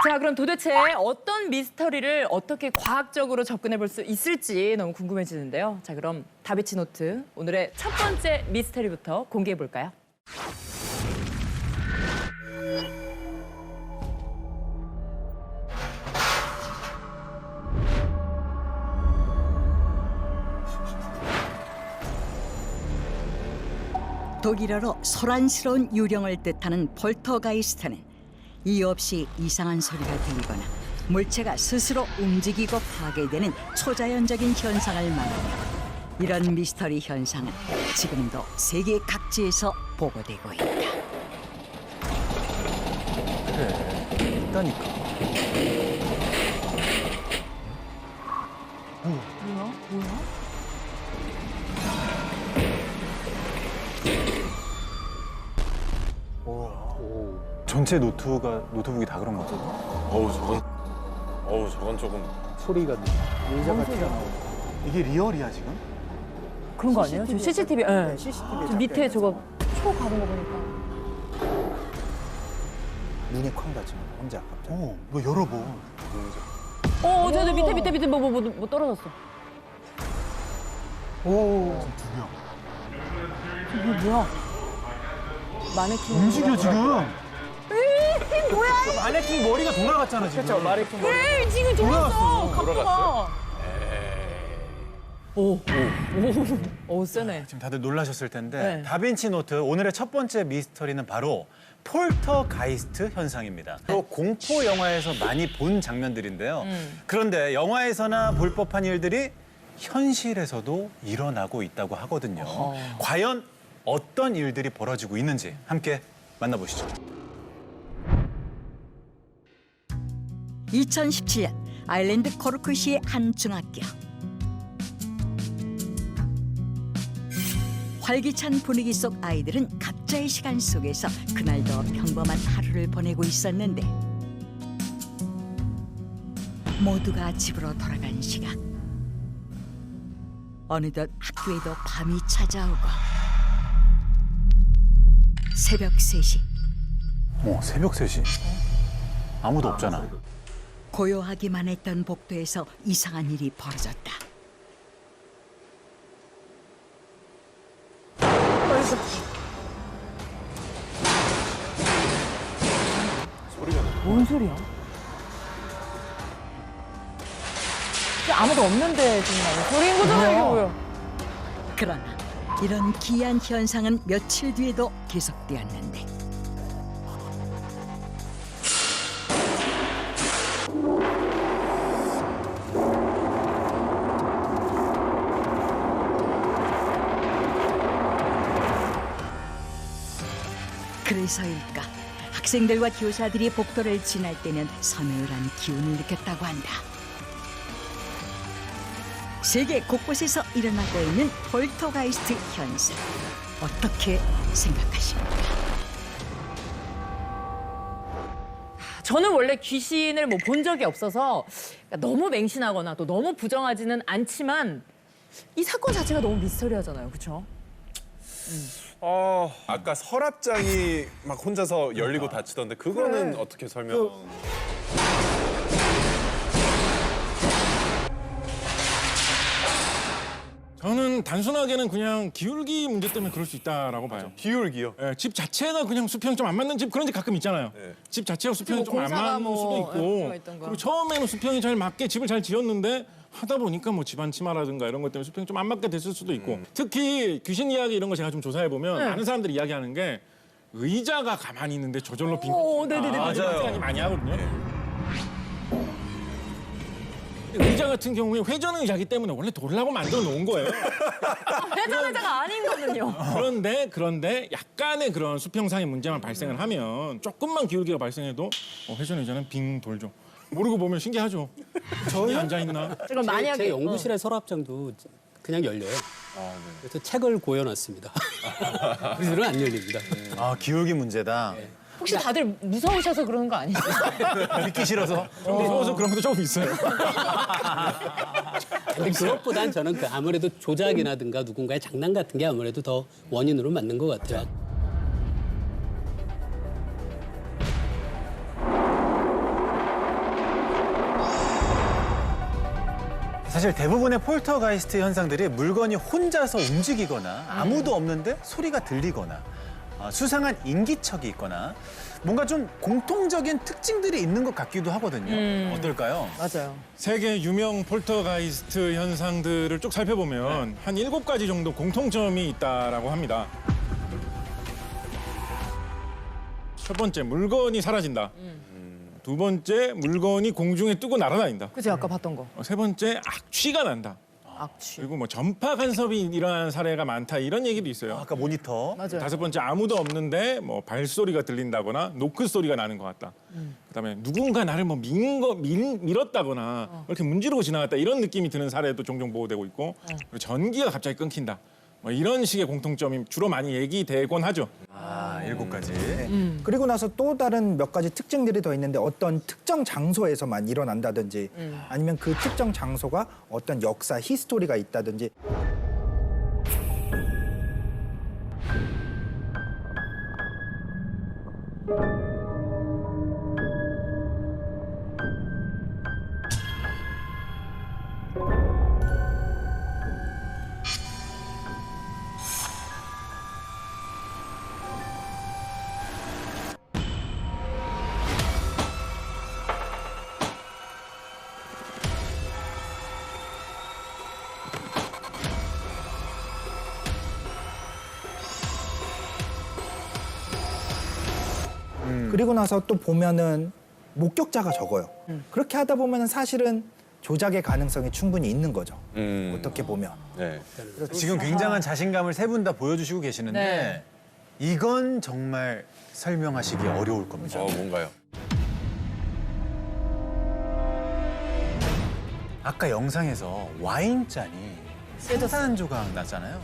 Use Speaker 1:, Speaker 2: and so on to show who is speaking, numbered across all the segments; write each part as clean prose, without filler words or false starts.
Speaker 1: 자, 그럼 도대체 어떤 미스터리를 어떻게 과학적으로 접근해 볼 수 있을지 너무 궁금해지는데요. 자, 그럼 다비치 노트 오늘의 첫 번째 미스터리부터 공개해 볼까요?
Speaker 2: 독일어로 소란스러운 유령을 뜻하는 폴터가이스트는 이유 없이 이상한 소리가 들리거나 물체가 스스로 움직이고 파괴되는 초자연적인 현상을 말하며 이런 미스터리 현상은 지금도 세계 각지에서 보고되고 있다.
Speaker 3: 그래, 있다니까.
Speaker 1: 뭐야?
Speaker 3: 전체 노트북이 다 그런 거죠?
Speaker 4: 저건 조금.
Speaker 5: 소리가 의자가 튀어나오고.
Speaker 6: 이게 리얼이야 지금?
Speaker 1: 그런 거 아니에요? 저 CCTV. 예.
Speaker 5: CCTV에
Speaker 1: 저 밑에 저거 초 가는 거 보니까.
Speaker 5: 눈이 쾅 닫히면 혼자 갑자기.
Speaker 6: 이거 열어봐.
Speaker 1: 저 밑에 뭐 떨어졌어.
Speaker 6: 오, 두 명.
Speaker 1: 이게 뭐야? 마네킹.
Speaker 6: 움직여 지금.
Speaker 5: 마네킹 머리가 돌아갔잖아 지금.
Speaker 1: 그렇죠, 마네킹. 그래, 지금 돌았어. 각도가. 오, 세네.
Speaker 3: 지금 다들 놀라셨을 텐데
Speaker 1: 네.
Speaker 3: 다빈치 노트 오늘의 첫 번째 미스터리는 바로 폴터가이스트 현상입니다. 또 공포 영화에서 많이 본 장면들인데요. 그런데 영화에서나 볼 법한 일들이 현실에서도 일어나고 있다고 하거든요. 과연 어떤 일들이 벌어지고 있는지 함께 만나보시죠.
Speaker 2: 2017년 아일랜드 코르크시의 한 중학교. 활기찬 분위기 속 아이들은 각자의 시간 속에서 그날도 평범한 하루를 보내고 있었는데 모두가 집으로 돌아간 시각. 어느덧 학교에도 밤이 찾아오고 새벽 3시.
Speaker 3: 새벽 3시. 아무도 없잖아.
Speaker 2: 고요하기만 했던 복도에서 이상한 일이 벌어졌다.
Speaker 1: 뭔 소리야? 아무도 없는데 지금 나는 소리인 거잖아, 이게 뭐야?
Speaker 2: 그러나 이런 기이한 현상은 며칠 뒤에도 계속되었는데 그래서일까 학생들과 교사들이 복도를 지날 때는 서늘한 기운을 느꼈다고 한다. 세계 곳곳에서 일어나고 있는 폴터가이스트 현상, 어떻게 생각하십니까?
Speaker 1: 저는 원래 귀신을 뭐 본 적이 없어서 너무 맹신하거나 또 너무 부정하지는 않지만 이 사건 자체가 너무 미스터리하잖아요, 그렇죠?
Speaker 4: 아까 서랍장이 막 혼자서 열리고 닫히던데 그거는 어떻게 설명?
Speaker 7: 저는 단순하게는 그냥 기울기 문제 때문에 그럴 수 있다라고 봐요.
Speaker 4: 기울기요.
Speaker 7: 예, 집 자체가 그냥 수평이 좀 안 맞는 집 그런 집 가끔 있잖아요.
Speaker 4: 네.
Speaker 7: 집 자체가 수평이
Speaker 1: 뭐
Speaker 7: 좀 안
Speaker 1: 공사가
Speaker 7: 맞는
Speaker 1: 뭐,
Speaker 7: 수도
Speaker 1: 뭐가
Speaker 7: 있고
Speaker 1: 있던가.
Speaker 7: 그리고 처음에는 수평이 잘 맞게 집을 잘 지었는데 하다 보니까 뭐 집안 침하라든가 이런 것 때문에 수평이 좀 안 맞게 됐을 수도 있고 특히 귀신 이야기 이런 거 제가 좀 조사해 보면 많은 사람들이 이야기하는 게 의자가 가만히 있는데 저절로 빙
Speaker 1: 네네네.
Speaker 7: 맞아요. 많이 하거든요. 의자 같은 경우에 회전 의자기 때문에 원래 돌라고 만들어 놓은 거예요.
Speaker 1: 회전 의자가 아닌거든요.
Speaker 7: 그런데 약간의 그런 수평상의 문제만 발생을 하면 조금만 기울기가 발생해도 회전 의자는 빙 돌죠. 모르고 보면 신기하죠. 저희 앉아 있나?
Speaker 1: 그럼 만약에
Speaker 5: 제 연구실의 서랍장도 그냥 열려요. 그래서 책을 고여놨습니다. 우리들은 안 열립니다.
Speaker 3: 기울기 문제다.
Speaker 1: 혹시 다들 무서우셔서 그러는 거 아니에요?
Speaker 3: 믿기 싫어서.
Speaker 7: 무서워서 그런 것도 조금 있어요.
Speaker 5: 근데 그것보단 저는 아무래도 조작이라든가 누군가의 장난 같은 게 아무래도 더 원인으로 맞는 것 같아요.
Speaker 3: 사실 대부분의 폴터가이스트 현상들이 물건이 혼자서 움직이거나 아무도 없는데 소리가 들리거나 수상한 인기척이 있거나 뭔가 좀 공통적인 특징들이 있는 것 같기도 하거든요. 어떨까요?
Speaker 1: 맞아요.
Speaker 7: 세계 유명 폴터가이스트 현상들을 쭉 살펴보면 한 7가지 정도 공통점이 있다라고 합니다. 첫 번째, 물건이 사라진다. 두 번째, 물건이 공중에 뜨고 날아다닌다.
Speaker 1: 그치, 아까 봤던 거.
Speaker 7: 세 번째, 악취가 난다.
Speaker 1: 악취.
Speaker 7: 그리고 뭐 전파 간섭이 일어나는 사례가 많다 이런 얘기도 있어요.
Speaker 3: 아까 모니터.
Speaker 1: 맞아요.
Speaker 7: 다섯 번째, 아무도 없는데 뭐 발소리가 들린다거나 노크 소리가 나는 것 같다. 그다음에 누군가 나를 뭐 밀었다거나 이렇게 문지르고 지나갔다 이런 느낌이 드는 사례도 종종 보고되고 있고 그리고 전기가 갑자기 끊긴다. 뭐 이런 식의 공통점이 주로 많이 얘기되곤 하죠.
Speaker 3: 7가지.
Speaker 8: 그리고 나서 또 다른 몇 가지 특징들이 더 있는데 어떤 특정 장소에서만 일어난다든지 아니면 그 특정 장소가 어떤 역사, 히스토리가 있다든지 그리고 나서 또 보면은 목격자가 적어요. 그렇게 하다 보면은 사실은 조작의 가능성이 충분히 있는 거죠. 어떻게 보면.
Speaker 4: 네.
Speaker 3: 지금 굉장한 자신감을 세 분 다 보여주시고 계시는데
Speaker 1: 네.
Speaker 3: 이건 정말 설명하시기 어려울 겁니다.
Speaker 4: 뭔가요?
Speaker 3: 아까 영상에서 와인잔이 산산 조각 났잖아요.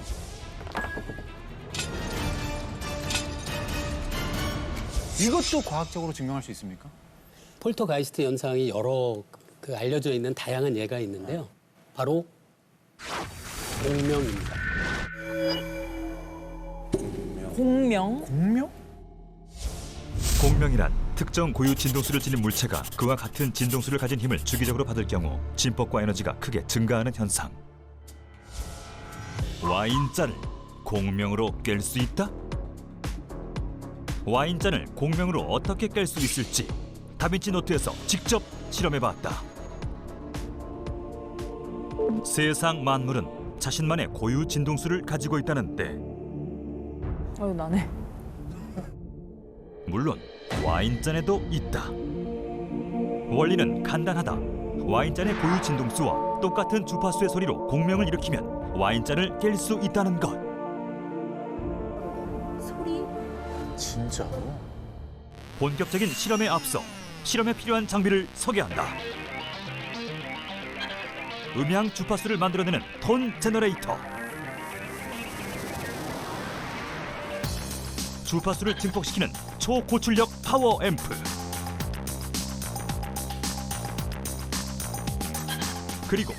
Speaker 3: 이것도 과학적으로 증명할 수 있습니까?
Speaker 5: 폴터가이스트 현상이 여러 그 알려져 있는 다양한 예가 있는데요. 바로 공명입니다.
Speaker 1: 공명.
Speaker 3: 공명?
Speaker 9: 공명이란 특정 고유 진동수를 지닌 물체가 그와 같은 진동수를 가진 힘을 주기적으로 받을 경우 진폭과 에너지가 크게 증가하는 현상. 와인잔을 공명으로 깰 수 있다? 와인잔을 공명으로 어떻게 깰 수 있을지 다빈치 노트에서 직접 실험해봤다. 세상 만물은 자신만의 고유 진동수를 가지고 있다는데
Speaker 1: 어휴, 나네.
Speaker 9: 물론 와인잔에도 있다. 원리는 간단하다. 와인잔의 고유 진동수와 똑같은 주파수의 소리로 공명을 일으키면 와인잔을 깰 수 있다는 것.
Speaker 1: 소리?
Speaker 3: 진짜로?
Speaker 9: 본격적인 실험에 앞서 실험에 필요한 장비를 소개한다. 음향 주파수를 만들어내는 톤 제너레이터, 주파수를 증폭시키는 초고출력 파워 앰프, 그리고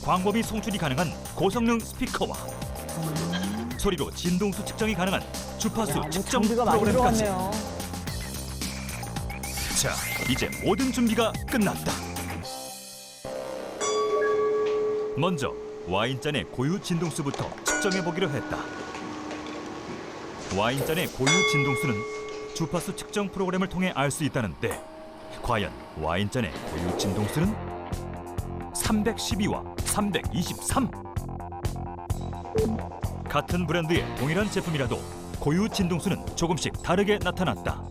Speaker 9: 광범위 송출이 가능한 고성능 스피커와 소리로 진동수 측정이 가능한 주파수 측정
Speaker 1: 장비가 많이
Speaker 9: 프로그램까지.
Speaker 1: 들어갔네요.
Speaker 9: 자, 이제 모든 준비가 끝났다. 먼저 와인잔의 고유 진동수부터 측정해보기로 했다. 와인잔의 고유 진동수는 주파수 측정 프로그램을 통해 알 수 있다는데 과연 와인잔의 고유 진동수는 312와 323. 같은 브랜드의 동일한 제품이라도 고유 진동수는 조금씩 다르게 나타났다.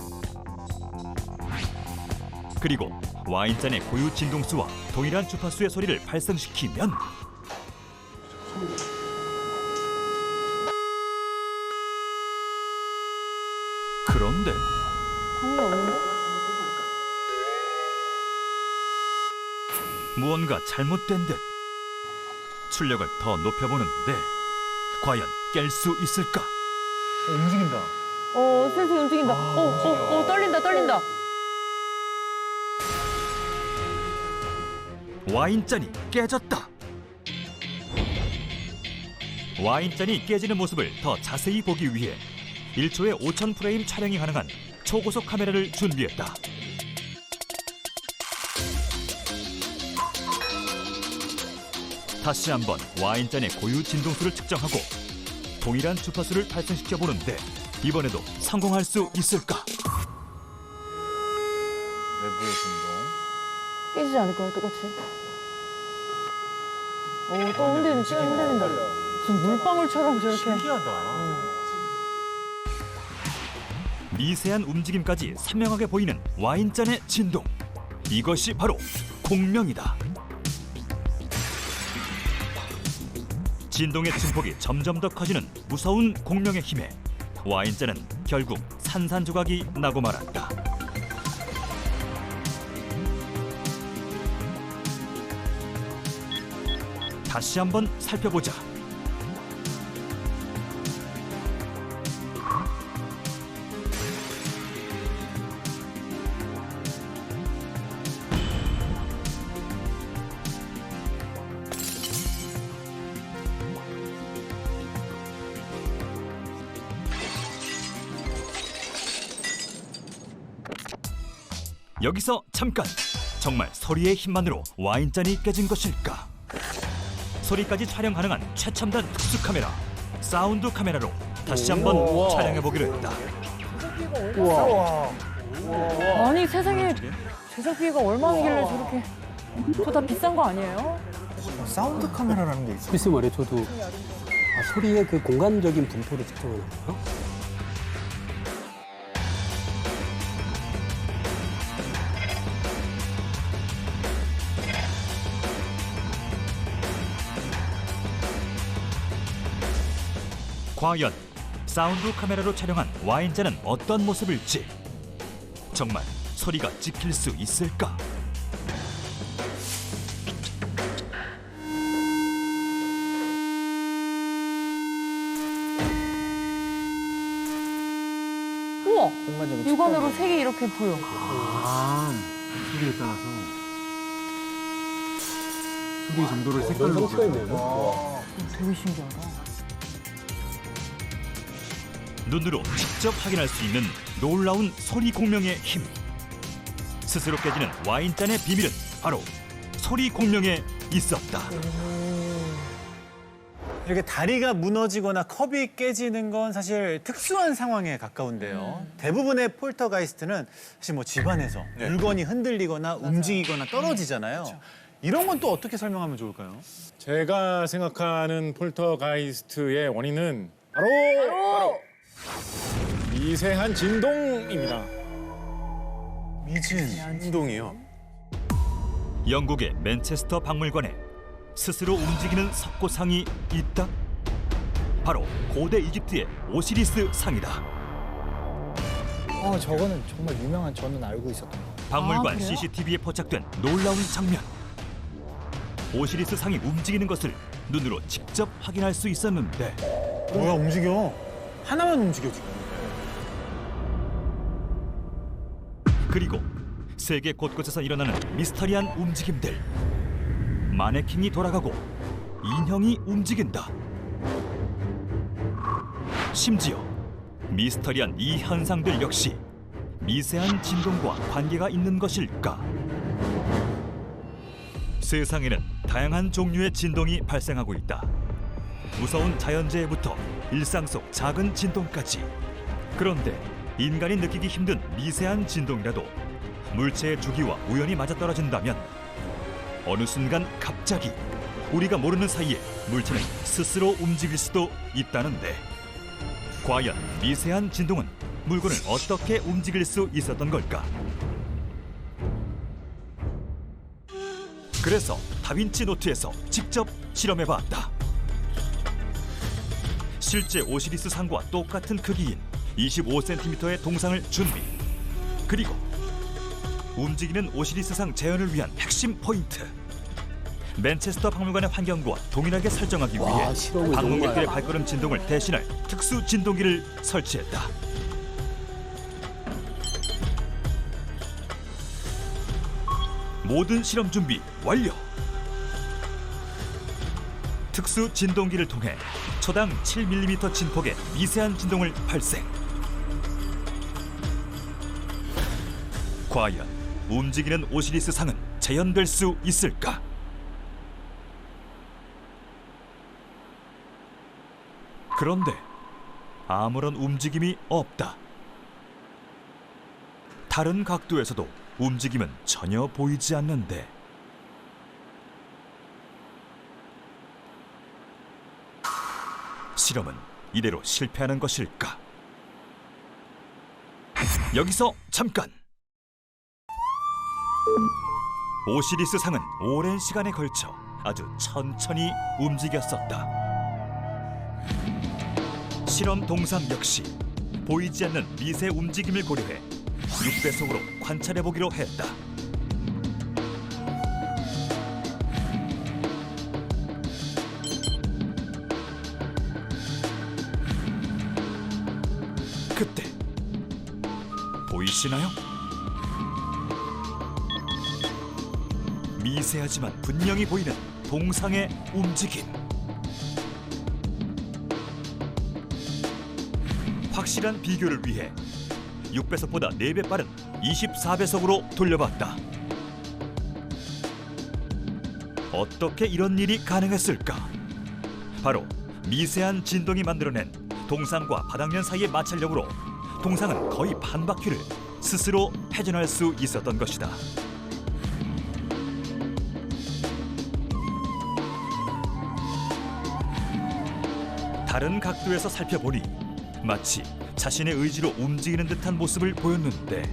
Speaker 9: 그리고 와인잔의 고유 진동수와 동일한 주파수의 소리를 발생시키면 그런데
Speaker 1: 방이 없는데?
Speaker 9: 무언가 잘못된 듯 출력을 더 높여보는데 과연 깰 수 있을까?
Speaker 3: 움직인다.
Speaker 1: 슬슬 움직인다. 떨린다, 떨린다.
Speaker 9: 와인잔이 깨졌다. 와인잔이 깨지는 모습을 더 자세히 보기 위해 1초에 5,000 프레임 촬영이 가능한 초고속 카메라를 준비했다. 다시 한번 와인잔의 고유 진동수를 측정하고 동일한 주파수를 발생시켜 보는데 이번에도 성공할 수 있을까?
Speaker 3: 내부의 진동.
Speaker 1: 깨지지 않을까요, 똑같이? 또 흔들린다. 무슨 물방울처럼 저렇게.
Speaker 3: 신기하다.
Speaker 9: 미세한 움직임까지 선명하게 보이는 와인잔의 진동. 이것이 바로 공명이다. 진동의 증폭이 점점 더 커지는 무서운 공명의 힘에 와인잔은 결국 산산조각이 나고 말았다. 다시 한번 살펴보자. 여기서 잠깐! 정말 소리의 힘만으로 와인잔이 깨진 것일까? 소리까지 촬영 가능한 최첨단 특수 카메라, 사운드 카메라로 다시 한번 촬영해보기로 했다.
Speaker 1: 아니 세상에 제작비가 얼마길래 저렇게. 그거 다 비싼 거 아니에요?
Speaker 8: 사운드 카메라라는 게 있어요.
Speaker 5: 글쎄 말이에요. 저도 소리의 그 공간적인 분포를 측정하는 거예요.
Speaker 9: 과연 사운드 카메라로 촬영한 와인잔은 어떤 모습일지 정말 소리가 찍힐 수 있을까?
Speaker 1: 우와!
Speaker 8: 공간적인
Speaker 1: 육안으로 색이 이렇게 보여.
Speaker 6: 소리에 따라서 소리 정도를 색깔로
Speaker 5: 성취가 있네요.
Speaker 1: 되게 신기하다.
Speaker 9: 눈으로 직접 확인할 수 있는 놀라운 소리 공명의 힘. 스스로 깨지는 와인잔의 비밀은 바로 소리 공명에 있었다.
Speaker 3: 이렇게 다리가 무너지거나 컵이 깨지는 건 사실 특수한 상황에 가까운데요. 대부분의 폴터가이스트는 사실 뭐 집안에서 물건이 흔들리거나 움직이거나 떨어지잖아요. 이런 건 또 어떻게 설명하면 좋을까요?
Speaker 7: 제가 생각하는 폴터가이스트의 원인은 바로 미세한 진동입니다.
Speaker 3: 미진.
Speaker 4: 진동이요.
Speaker 9: 영국의 맨체스터 박물관에 스스로 움직이는 석고상이 있다? 바로 고대 이집트의 오시리스 상이다.
Speaker 8: 저거는 정말 유명한, 저는 알고 있었던 거.
Speaker 9: 박물관
Speaker 1: 그래요?
Speaker 9: CCTV에 포착된 놀라운 장면. 오시리스 상이 움직이는 것을 눈으로 직접 확인할 수 있었는데
Speaker 3: 뭐야, 움직여. 하나만 움직여, 지금.
Speaker 9: 그리고 세계 곳곳에서 일어나는 미스터리한 움직임들. 마네킹이 돌아가고 인형이 움직인다. 심지어 미스터리한 이 현상들 역시 미세한 진동과 관계가 있는 것일까? 세상에는 다양한 종류의 진동이 발생하고 있다. 무서운 자연재해부터 일상 속 작은 진동까지. 그런데 인간이 느끼기 힘든 미세한 진동이라도 물체의 주기와 우연히 맞아떨어진다면 어느 순간 갑자기 우리가 모르는 사이에 물체는 스스로 움직일 수도 있다는데 과연 미세한 진동은 물건을 어떻게 움직일 수 있었던 걸까? 그래서 다빈치 노트에서 직접 실험해봤다. 실제 오시리스 상과 똑같은 크기인 25cm의 동상을 준비. 그리고 움직이는 오시리스 상 재현을 위한 핵심 포인트. 맨체스터 박물관의 환경과 동일하게 설정하기 위해
Speaker 5: 실험을
Speaker 9: 방문객들의
Speaker 5: 정말.
Speaker 9: 발걸음 진동을 대신할 특수 진동기를 설치했다. 모든 실험 준비 완료. 특수 진동기를 통해 초당 7mm 진폭의 미세한 진동을 발생. 과연 움직이는 오시리스 상은 재현될 수 있을까? 그런데 아무런 움직임이 없다. 다른 각도에서도 움직임은 전혀 보이지 않는데 실험은 이대로 실패하는 것일까? 여기서 잠깐! 오시리스 상은 오랜 시간에 걸쳐 아주 천천히 움직였었다. 실험 동상 역시 보이지 않는 미세 움직임을 고려해 6배속으로 관찰해보기로 했다. 그때 보이시나요? 미세하지만 분명히 보이는 동상의 움직임. 확실한 비교를 위해 6배속보다 4배 빠른 24배속으로 돌려봤다. 어떻게 이런 일이 가능했을까? 바로 미세한 진동이 만들어낸 동상과 바닥면 사이의 마찰력으로 동상은 거의 반 바퀴를 스스로 회전할 수 있었던 것이다. 다른 각도에서 살펴보니 마치 자신의 의지로 움직이는 듯한 모습을 보였는데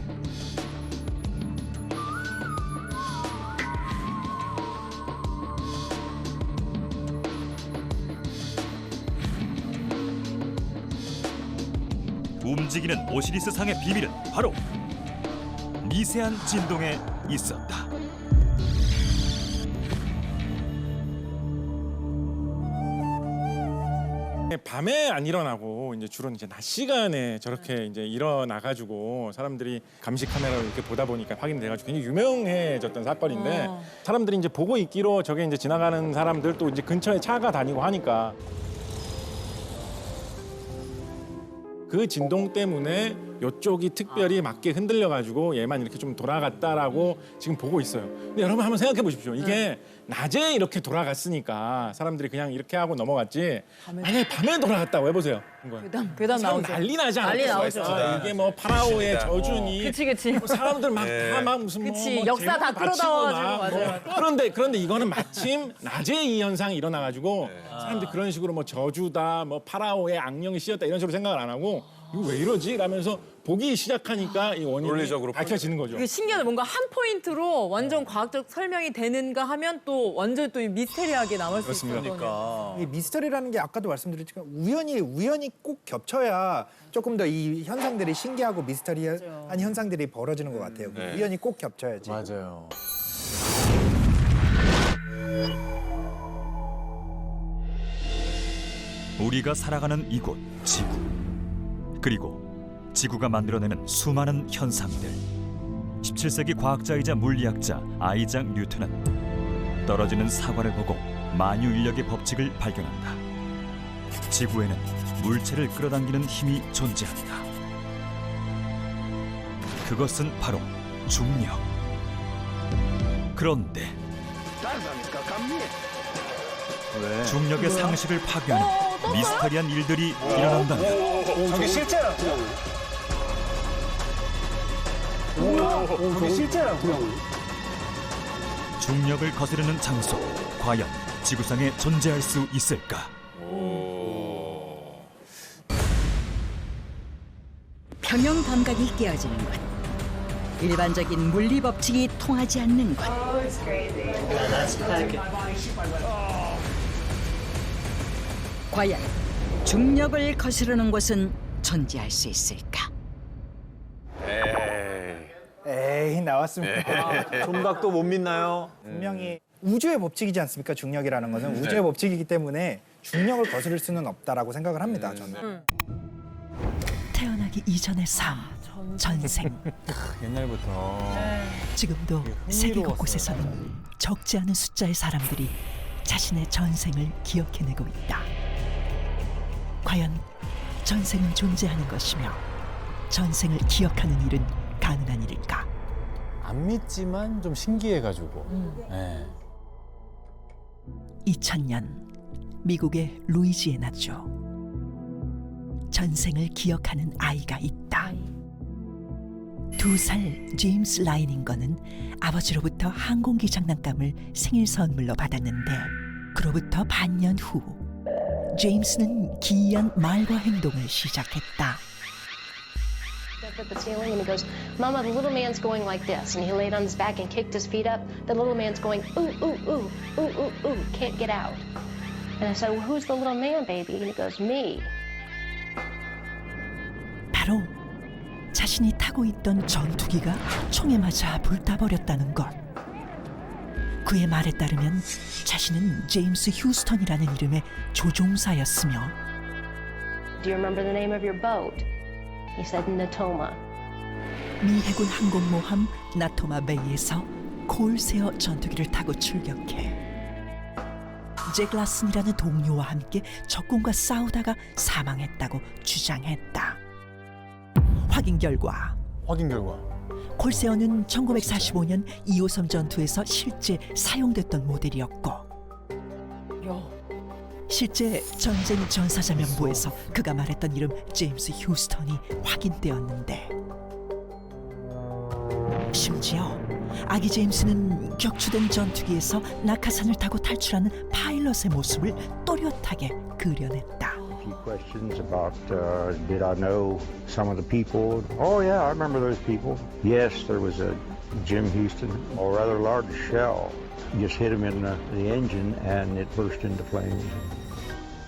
Speaker 9: 움직이는 오시리스 상의 비밀은 바로 미세한 진동에 있었다.
Speaker 7: 밤에 안 일어나고 이제 주로 이제 낮 시간에 저렇게 이제 일어나가지고 사람들이 감시 카메라로 이렇게 보다 보니까 확인돼가지고 굉장히 유명해졌던 사건인데 사람들이 이제 보고 있기로 저게 이제 지나가는 사람들 또 이제 근처에 차가 다니고 하니까 그 진동 때문에 이쪽이 특별히 맞게 흔들려가지고 얘만 이렇게 좀 돌아갔다라고 지금 보고 있어요. 근데 여러분 한번 생각해 보십시오. 이게 낮에 이렇게 돌아갔으니까 사람들이 그냥 이렇게 하고 넘어갔지. 만약에 밤에 돌아갔다고 해보세요.
Speaker 1: 괴담
Speaker 7: 사람
Speaker 1: 나오죠.
Speaker 7: 난리 나지
Speaker 1: 난리
Speaker 7: 않겠어요?
Speaker 1: 나오죠.
Speaker 7: 아, 이게 뭐 파라오의 저주니.
Speaker 1: 그치.
Speaker 7: 뭐 사람들 막 다 막 무슨
Speaker 1: 그치,
Speaker 7: 뭐
Speaker 1: 역사 다
Speaker 7: 제목
Speaker 1: 끌어다와가지고,
Speaker 7: 바치고 막
Speaker 1: 맞아요.
Speaker 7: 그런데 이거는 마침 낮에 이 현상이 일어나가지고 사람들이 그런 식으로 뭐 저주다, 뭐 파라오의 악령이 씌었다 이런 식으로 생각을 안 하고 이거 왜 이러지? 라면서 보기 시작하니까 이 원인이
Speaker 4: 논리적으로
Speaker 7: 밝혀지는 거죠.
Speaker 1: 그게 신기하다. 뭔가 한 포인트로 완전 과학적 설명이 되는가 하면 또 완전 또 미스테리하게 남을 수 있어요.
Speaker 7: 그렇습니다.
Speaker 8: 이 미스터리라는 게 아까도 말씀드렸지만 우연히 꼭 겹쳐야 조금 더 이 현상들이 신기하고 미스터리한 현상들이 벌어지는 것 같아요. 우연히 꼭 겹쳐야지.
Speaker 3: 맞아요.
Speaker 9: 우리가 살아가는 이곳 지구, 그리고 지구가 만들어내는 수많은 현상들. 17세기 과학자이자 물리학자 아이작 뉴턴은 떨어지는 사과를 보고 만유인력의 법칙을 발견한다. 지구에는 물체를 끌어당기는 힘이 존재한다. 그것은 바로 중력. 그런데 중력의 상식을 파괴하는 미스터리한 일들이 일어난다면
Speaker 3: 저게 실제야. 저게 실제야.
Speaker 9: 중력을 거스르는 장소, 과연 지구상에 존재할 수 있을까?
Speaker 2: 평형 감각이 깨어지는 것, 일반적인 물리 법칙이 통하지 않는 것, 과연 중력을 거스르는 곳은 존재할 수 있을까?
Speaker 8: 에이 나왔습니다.
Speaker 3: 총각도 못 믿나요?
Speaker 8: 분명히 우주의 법칙이지 않습니까? 중력이라는 것은 우주의 법칙이기 때문에 중력을 거스를 수는 없다라고 생각을 합니다. 저는.
Speaker 10: 태어나기 이전의 삶, 전생.
Speaker 3: 옛날부터.
Speaker 10: 지금도 세계 곳곳에서는 적지 않은 숫자의 사람들이 자신의 전생을 기억해내고 있다. 과연 전생은 존재하는 것이며 전생을 기억하는 일은 가능한 일일까?
Speaker 3: 안 믿지만 좀 신기해가지고. 네.
Speaker 10: 2000년 미국의 루이지애나주. 전생을 기억하는 아이가 있다. 2살 제임스 라이닝거는 아버지로부터 항공기 장난감을 생일 선물로 받았는데 그로부터 반년 후 제임스는 기이한 말과 행동을 시작했다.
Speaker 11: Up at the ceiling and he goes, Mama, the little man's going like this. And he laid on his back and kicked his feet up. The little man's going, ooh, ooh, ooh, ooh, ooh, ooh, can't get out. And I said, well, who's the little man, baby? And he goes, me.
Speaker 10: 바로 자신이 타고 있던 전투기가 총에 맞아 불타버렸다는 것. 그의 말에 따르면 자신은 제임스 휴스턴이라는 이름의 조종사였으며
Speaker 11: Do you remember the name of your boat? He said, Natoma.
Speaker 10: 미 해군 항공모함 나토마 베이에서 콜세어 전투기를 타고 출격해 잭 라슨이라는 동료와 함께 적군과 싸우다가 사망했다고 주장했다. 확인 결과 콜세어는 1945년 2호섬 전투에서 실제 사용됐던 모델이었고 실제 전쟁 전사자면부에서 그가 말했던 이름 제임스 휴스턴이 확인되었는데 심지어 아기 제임스는 격추된 전투기에서 낙하산을 타고 탈출하는 파일럿의 모습을 또렷하게 그려냈다.
Speaker 12: few questions about did I know some of the people? Oh yeah, I remember those people. Yes, there was a Jim Houston, a rather large shell just hit him in the engine and it burst into flames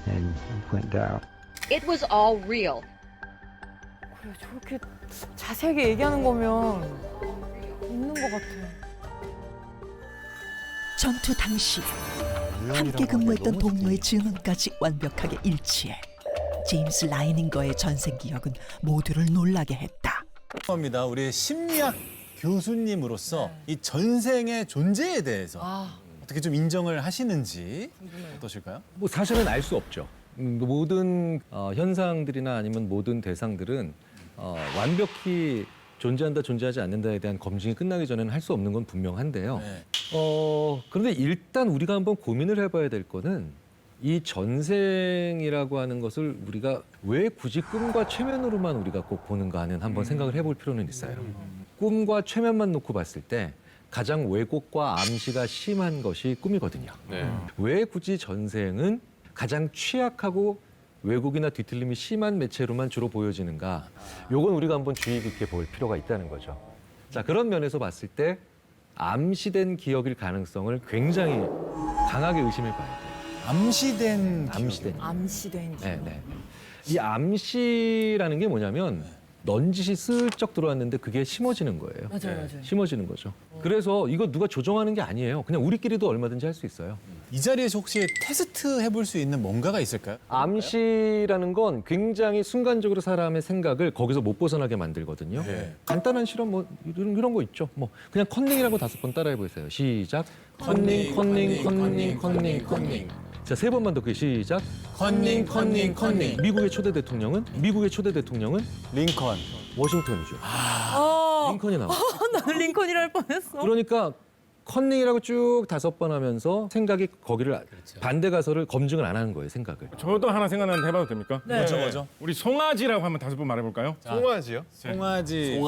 Speaker 12: and went down.
Speaker 11: It was all real.
Speaker 1: 그래, 저렇게 자세하게 얘기하는 거면 있는 것 같아.
Speaker 10: 전투 당시 함께 근무했던 동료의 증언까지 완벽하게 일치해 제임스 라이닝거의 전생 기억은 모두를 놀라게 했다.
Speaker 3: 합니다. 우리 심리학 교수님으로서 이 전생의 존재에 대해서 어떻게 좀 인정을 하시는지 어떠실까요?
Speaker 13: 뭐 사실은 알 수 없죠. 모든 현상들이나 아니면 모든 대상들은 완벽히 존재한다, 존재하지 않는다에 대한 검증이 끝나기 전에는 할 수 없는 건 분명한데요.
Speaker 3: 네.
Speaker 13: 그런데 일단 우리가 한번 고민을 해봐야 될 거는 이 전생이라고 하는 것을 우리가 왜 굳이 꿈과 최면으로만 우리가 꼭 보는가 하는 한번 생각을 해볼 필요는 있어요. 꿈과 최면만 놓고 봤을 때 가장 왜곡과 암시가 심한 것이 꿈이거든요. 왜 굳이 전생은 가장 취약하고 왜곡이나 뒤틀림이 심한 매체로만 주로 보여지는가? 요건 우리가 한번 주의 깊게 볼 필요가 있다는 거죠. 자, 그런 면에서 봤을 때 암시된 기억일 가능성을 굉장히 강하게 의심해 봐야 돼요.
Speaker 3: 암시된
Speaker 1: 기억.
Speaker 13: 네. 이 암시라는 게 뭐냐면 넌지시 슬쩍 들어왔는데 그게 심어지는 거예요.
Speaker 1: 맞아요.
Speaker 13: 심어지는 거죠. 그래서 이거 누가 조정하는 게 아니에요. 그냥 우리끼리도 얼마든지 할 수 있어요.
Speaker 3: 이 자리에서 혹시 테스트 해볼 수 있는 뭔가가 있을까요?
Speaker 13: 암시라는 건 굉장히 순간적으로 사람의 생각을 거기서 못 벗어나게 만들거든요. 간단한 실험 뭐 이런 거 있죠. 뭐 그냥 컨닝이라고 5번 따라해 보세요. 시작. 컨닝. 자, 3번만 더 시작. 컨닝. 미국의 초대 대통령은
Speaker 3: 링컨.
Speaker 13: 워싱턴이죠. 링컨이 나와.
Speaker 1: 나는 링컨이라 할 뻔했어.
Speaker 13: 그러니까 컨닝이라고 쭉 5번 하면서 생각이 거기를 반대 가설을 검증을 안 하는 거예요, 생각을.
Speaker 7: 저도 하나 생각나는데 해봐도 됩니까?
Speaker 1: 네.
Speaker 3: 뭐죠?
Speaker 7: 우리 송아지라고 한번 5번 말해볼까요?
Speaker 4: 송아지요?
Speaker 3: 송아지.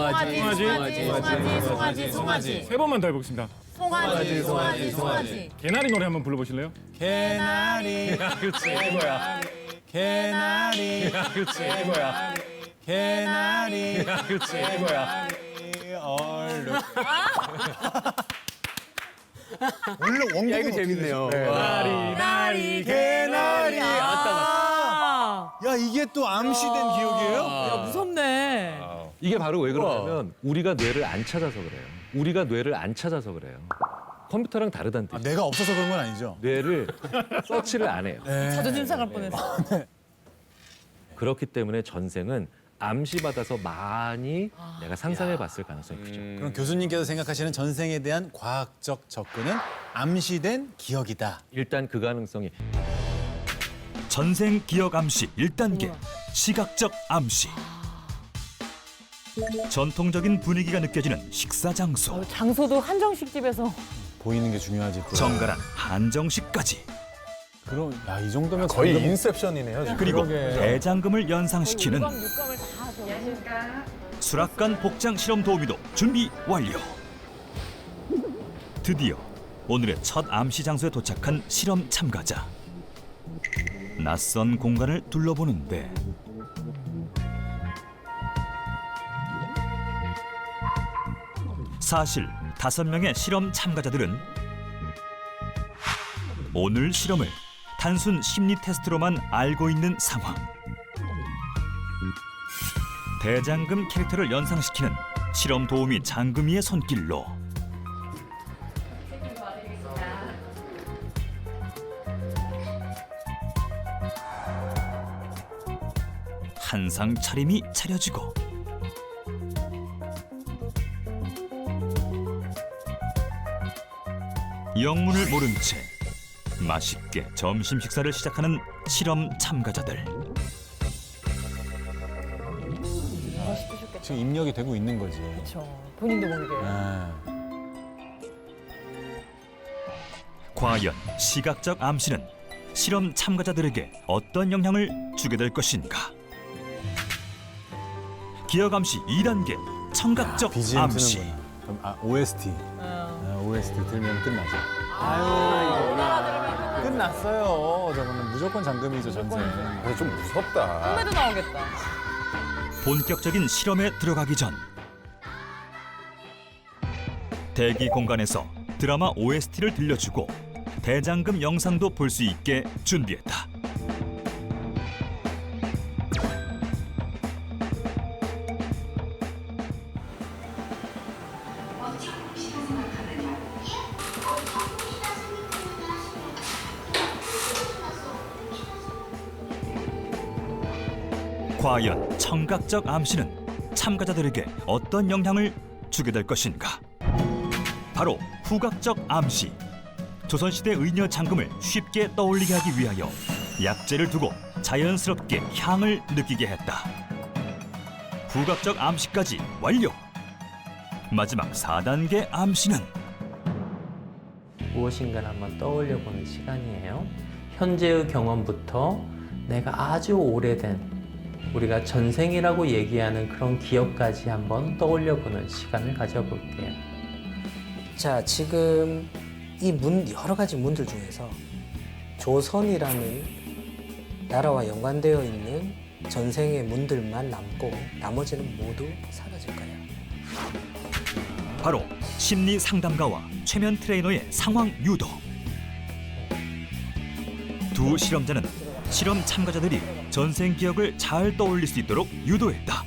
Speaker 7: 3번만 더 해보겠습니다.
Speaker 1: 송아지.
Speaker 7: 개나리 노래 한번 불러보실래요?
Speaker 3: 개나리. 그렇지. 이거야. 개나리. 그렇지. 이거야. 개나리. 그렇지. 이거야. 얼룩. 원래 원곡은
Speaker 5: 이거 재밌네요.
Speaker 3: 나리 개나리. 야, 이게 또 암시된 기억이에요?
Speaker 1: 야, 무섭네.
Speaker 13: 이게 바로 왜 그러냐면 우리가 뇌를 안 찾아서 그래요. 컴퓨터랑 다르다는 뜻이에요.
Speaker 3: 내가 없어서 그런 건 아니죠?
Speaker 13: 뇌를 서치를 안 해요.
Speaker 1: 자존심 상할 뻔했어.
Speaker 13: 그렇기 때문에 전생은 암시받아서 많이 내가 상상해봤을 가능성이 크죠.
Speaker 3: 그럼 교수님께서 생각하시는 전생에 대한 과학적 접근은 암시된 기억이다.
Speaker 13: 일단 그 가능성이
Speaker 9: 전생 기억 암시 1단계 시각적 암시. 전통적인 분위기가 느껴지는 식사 장소.
Speaker 1: 장소도 한정식 집에서.
Speaker 3: 보이는 게 중요하지. 또.
Speaker 9: 정갈한 한정식까지.
Speaker 3: 그럼 이 정도면
Speaker 4: 거의
Speaker 3: 장금-
Speaker 4: 인셉션이네요. 지금.
Speaker 9: 그리고
Speaker 3: 그러게.
Speaker 9: 대장금을 연상시키는
Speaker 1: 육감을 다 좋아하시니까.
Speaker 9: 수락관 복장 실험 도우미도 준비 완료. 드디어 오늘의 첫 암시 장소에 도착한 실험 참가자. 낯선 공간을 둘러보는데 사실 5명의 실험 참가자들은 오늘 실험을 단순 심리 테스트로만 알고 있는 상황. 대장금 캐릭터를 연상시키는 실험 도우미 장금이의 손길로 한상 차림이 차려지고 영문을 모른 채 맛있게 점심 식사를 시작하는 실험 참가자들.
Speaker 3: 지금 입력이 되고 있는 거지.
Speaker 1: 그렇죠. 본인도 모르게.
Speaker 9: 과연 시각적 암시는 실험 참가자들에게 어떤 영향을 주게 될 것인가? 기억 암시 2단계 청각적
Speaker 3: BGM
Speaker 9: 암시.
Speaker 3: 트는구나. 그럼 OST. OST 들면 끝나죠. 끝났어요. 저거는 무조건 잠금이죠, 전생.
Speaker 4: 근데 좀 무섭다.
Speaker 1: 꿈에도 나오겠다.
Speaker 9: 본격적인 실험에 들어가기 전 대기 공간에서 드라마 OST를 들려주고 대장금 영상도 볼 수 있게 준비했다. 과연 청각적 암시는 참가자들에게 어떤 영향을 주게 될 것인가? 바로 후각적 암시. 조선시대 의녀 장금을 쉽게 떠올리게 하기 위하여 약재를 두고 자연스럽게 향을 느끼게 했다. 후각적 암시까지 완료! 마지막 4단계 암시는
Speaker 14: 무엇인가를 한번 떠올려보는 시간이에요. 현재의 경험부터 내가 아주 오래된 우리가 전생이라고 얘기하는 그런 기억까지 한번 떠올려보는 시간을 가져볼게요.
Speaker 15: 자, 지금 이 여러 가지 문들 중에서 조선이라는 나라와 연관되어 있는 전생의 문들만 남고 나머지는 모두 사라질 거예요.
Speaker 9: 바로 심리 상담가와 최면 트레이너의 상황 유도. 두 실험자는 실험 참가자들이 전생 기억을 잘 떠올릴 수 있도록 유도했다.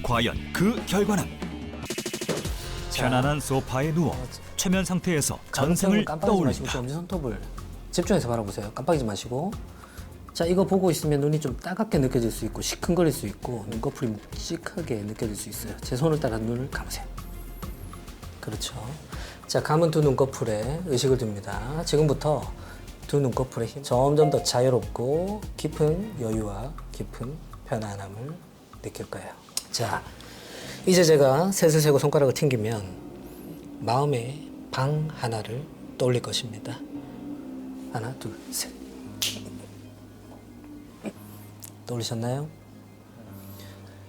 Speaker 9: 과연 그 결과는? 편안한 소파에 누워 최면 상태에서 전생을
Speaker 15: 깜빡이지 마시고
Speaker 9: 떠올린다.
Speaker 15: 좀 손톱을 집중해서 바라보세요. 깜빡이지 마시고. 자, 이거 보고 있으면 눈이 좀 따갑게 느껴질 수 있고 시큰거릴 수 있고 눈꺼풀이 묵직하게 느껴질 수 있어요. 제 손을 따라 눈을 감으세요. 그렇죠. 자, 감은 두 눈꺼풀에 의식을 둡니다. 지금부터 두 눈꺼풀의 힘 점점 더 자유롭고 깊은 여유와 깊은 편안함을 느낄 거예요. 자, 이제 제가 셋을 세고 손가락을 튕기면 마음의 방 하나를 떠올릴 것입니다. 하나, 둘, 셋. 떠올리셨나요?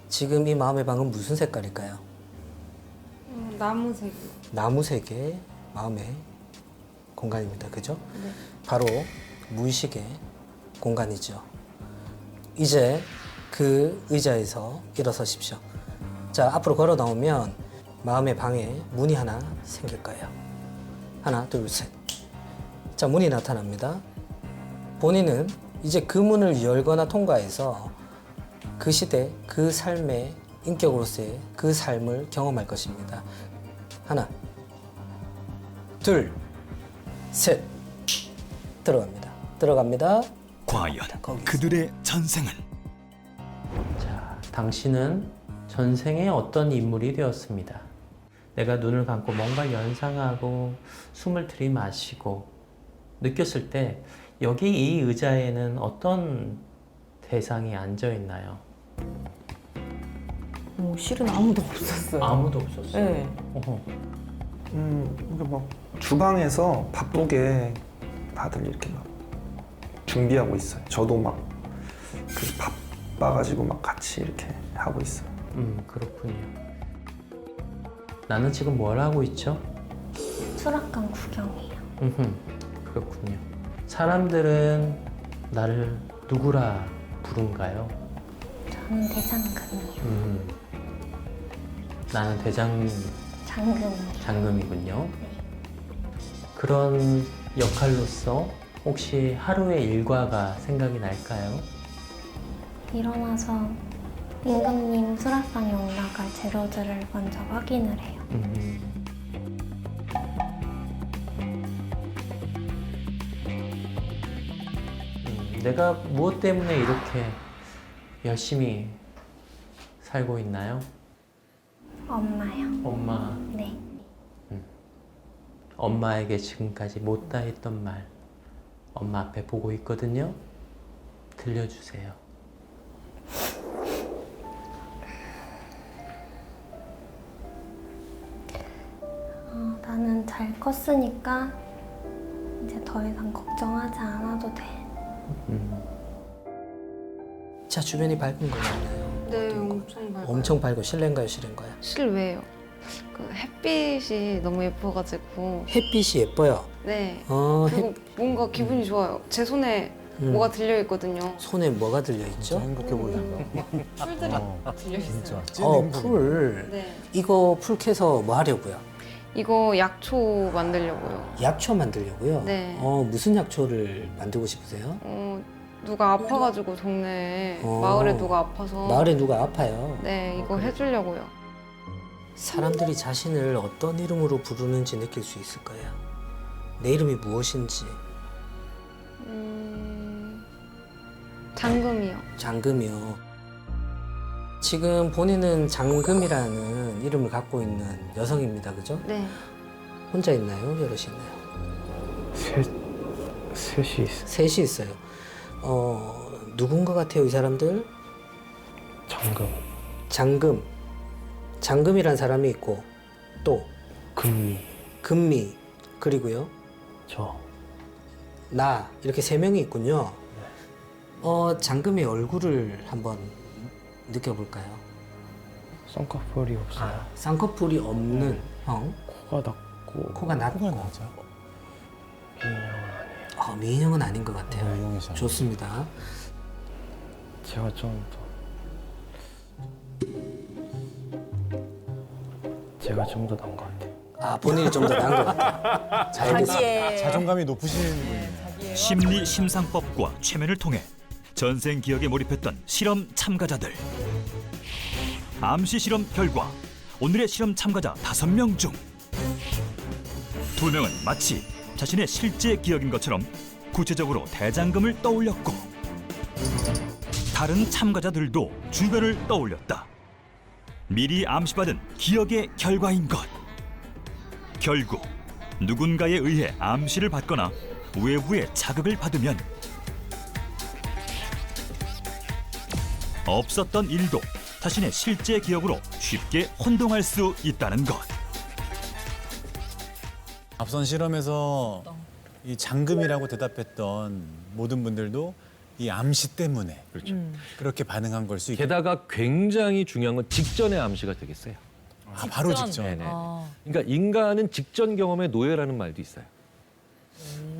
Speaker 15: 지금 이 마음의 방은 무슨 색깔일까요?
Speaker 16: 나무색이요.
Speaker 15: 나무색의 마음의 공간입니다. 그죠?
Speaker 16: 네.
Speaker 15: 바로 무의식의 공간이죠. 이제 그 의자에서 일어서십시오. 자, 앞으로 걸어 나오면 마음의 방에 문이 하나 생길 거예요. 하나, 둘, 셋. 자, 문이 나타납니다. 본인은 이제 그 문을 열거나 통과해서 그 시대, 그 삶의 인격으로서의 그 삶을 경험할 것입니다. 하나, 둘, 셋. 들어갑니다. 들어갑니다.
Speaker 9: 과연 그들의 전생은?
Speaker 14: 자, 당신은 전생에 어떤 인물이 되었습니다. 내가 눈을 감고 뭔가 연상하고 숨을 들이마시고 느꼈을 때 여기 이 의자에는 어떤 대상이 앉아 있나요?
Speaker 16: 실은 아무도 없었어요.
Speaker 14: 아무도 없었어요.
Speaker 16: 네.
Speaker 14: 어허.
Speaker 17: 그러니까 막 주방에서 바쁘게 다들 이렇게 막 준비하고 있어요. 저도 막 바빠가지고 막 같이 이렇게 하고 있어요.
Speaker 14: 그렇군요. 나는 지금 뭘 하고 있죠?
Speaker 11: 수락관 구경이에요.
Speaker 14: 그렇군요. 사람들은 나를 누구라 부른가요?
Speaker 11: 저는 대장금이요.
Speaker 14: 나는
Speaker 11: 장금이요.
Speaker 14: 장금이군요. 그런 역할로서 혹시 하루의 일과가 생각이 날까요?
Speaker 11: 일어나서 임금님 수락관에 올라갈 재료들을 먼저 확인을 해요.
Speaker 14: 내가 무엇 때문에 이렇게 열심히 살고 있나요?
Speaker 11: 엄마요.
Speaker 14: 엄마.
Speaker 11: 네.
Speaker 14: 엄마에게 지금까지 못다 했던 말 엄마 앞에 보고 있거든요. 들려주세요.
Speaker 11: 나는 잘 컸으니까 이제 더 이상 걱정하지 않아도 돼.
Speaker 15: 자, 주변이 밝은 거 있나요?
Speaker 16: 네, 엄청 밝아요.
Speaker 15: 엄청 밝고 실내인가요, 실외인가요?
Speaker 16: 실외요. 그 햇빛이 너무 예뻐가지고.
Speaker 15: 햇빛이 예뻐요.
Speaker 16: 네.
Speaker 15: 햇-
Speaker 16: 그리고 뭔가 기분이 좋아요. 제 손에 뭐가 들려 있거든요.
Speaker 15: 손에 뭐가 들려 있죠?
Speaker 3: 행복해 보인다.
Speaker 16: 풀들이 들려 있어요.
Speaker 15: 풀.
Speaker 16: 네.
Speaker 15: 이거 풀 캐서 뭐 하려고요?
Speaker 16: 이거 약초 만들려고요.
Speaker 15: 약초 만들려고요?
Speaker 16: 네.
Speaker 15: 무슨 약초를 만들고 싶으세요?
Speaker 16: 누가 아파가지고 동네에
Speaker 15: 어.
Speaker 16: 마을에 누가 아파서.
Speaker 15: 마을에 누가 아파요?
Speaker 16: 네, 이거 해주려고요.
Speaker 15: 사람들이 자신을 어떤 이름으로 부르는지 느낄 수 있을 거예요. 내 이름이 무엇인지.
Speaker 16: 장금이요.
Speaker 15: 장금이요. 지금 본인은 장금이라는 이름을 갖고 있는 여성입니다. 그죠?
Speaker 16: 네.
Speaker 15: 혼자 있나요? 여럿이 있나요?
Speaker 17: 셋이 있어요.
Speaker 15: 셋이 있어요. 누군 것 같아요, 이 사람들?
Speaker 17: 장금.
Speaker 15: 장금. 장금이란 사람이 있고 또
Speaker 17: 금미.
Speaker 15: 금미. 그리고요. 나. 이렇게 세 명이 있군요. 장금의 얼굴을 한번 느껴볼까요?
Speaker 17: 쌍꺼풀이 없어요.
Speaker 15: 쌍꺼풀이 없는 형.
Speaker 17: 코가 낮고.
Speaker 15: 코가 낮고.
Speaker 3: 낮아.
Speaker 15: 미인형은 아닌 것 같아요.
Speaker 3: 미인형이잖아.
Speaker 15: 좋습니다.
Speaker 17: 제가 좀 더 나은 것 같아요.
Speaker 15: 본인이 좀 더 나은 것 같아요. 잘 알겠습니다.
Speaker 3: 자존감이 높으신 분이네요.
Speaker 9: 심리 심상법과 최면을 통해 전생 기억에 몰입했던 실험 참가자들. 암시 실험 결과 오늘의 실험 참가자 5명 중 2명은 마치 자신의 실제 기억인 것처럼 구체적으로 대장금을 떠올렸고 다른 참가자들도 주변을 떠올렸다. 미리 암시받은 기억의 결과인 것. 결국 누군가에 의해 암시를 받거나 외부의 자극을 받으면 없었던 일도 자신의 실제 기억으로 쉽게 혼동할 수 있다는 것.
Speaker 3: 앞선 실험에서 이 장금이라고 대답했던 모든 분들도 이 암시 때문에 그렇게 반응한 걸 수 있겠죠.
Speaker 13: 게다가 굉장히 중요한 건 직전의 암시가 되게 세요.
Speaker 3: 바로 직전.
Speaker 13: 네네. 그러니까 인간은 직전 경험의 노예라는 말도 있어요.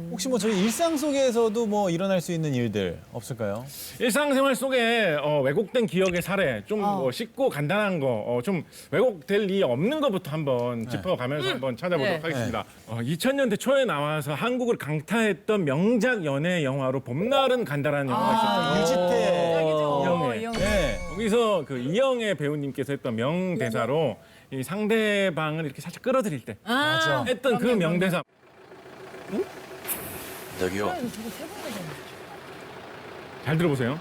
Speaker 3: 혹시 뭐 저희 일상 속에서도 뭐 일어날 수 있는 일들 없을까요?
Speaker 7: 일상생활 속에 왜곡된 기억의 사례, 좀 쉽고 간단한 거, 좀 왜곡될 리 없는 것부터 한번 짚어가면서 한번 찾아보도록 하겠습니다. 2000년대 초에 나와서 한국을 강타했던 명작 연애 영화로 봄날은 간다라는 영화가 있었죠.
Speaker 3: 유지태.
Speaker 7: 이영애.
Speaker 3: 네.
Speaker 7: 거기서 그 이영애 배우님께서 했던 명대사로 이 상대방을 이렇게 살짝 끌어들일 때 했던 그 명대사.
Speaker 18: 저기요.
Speaker 7: 잘 들어보세요.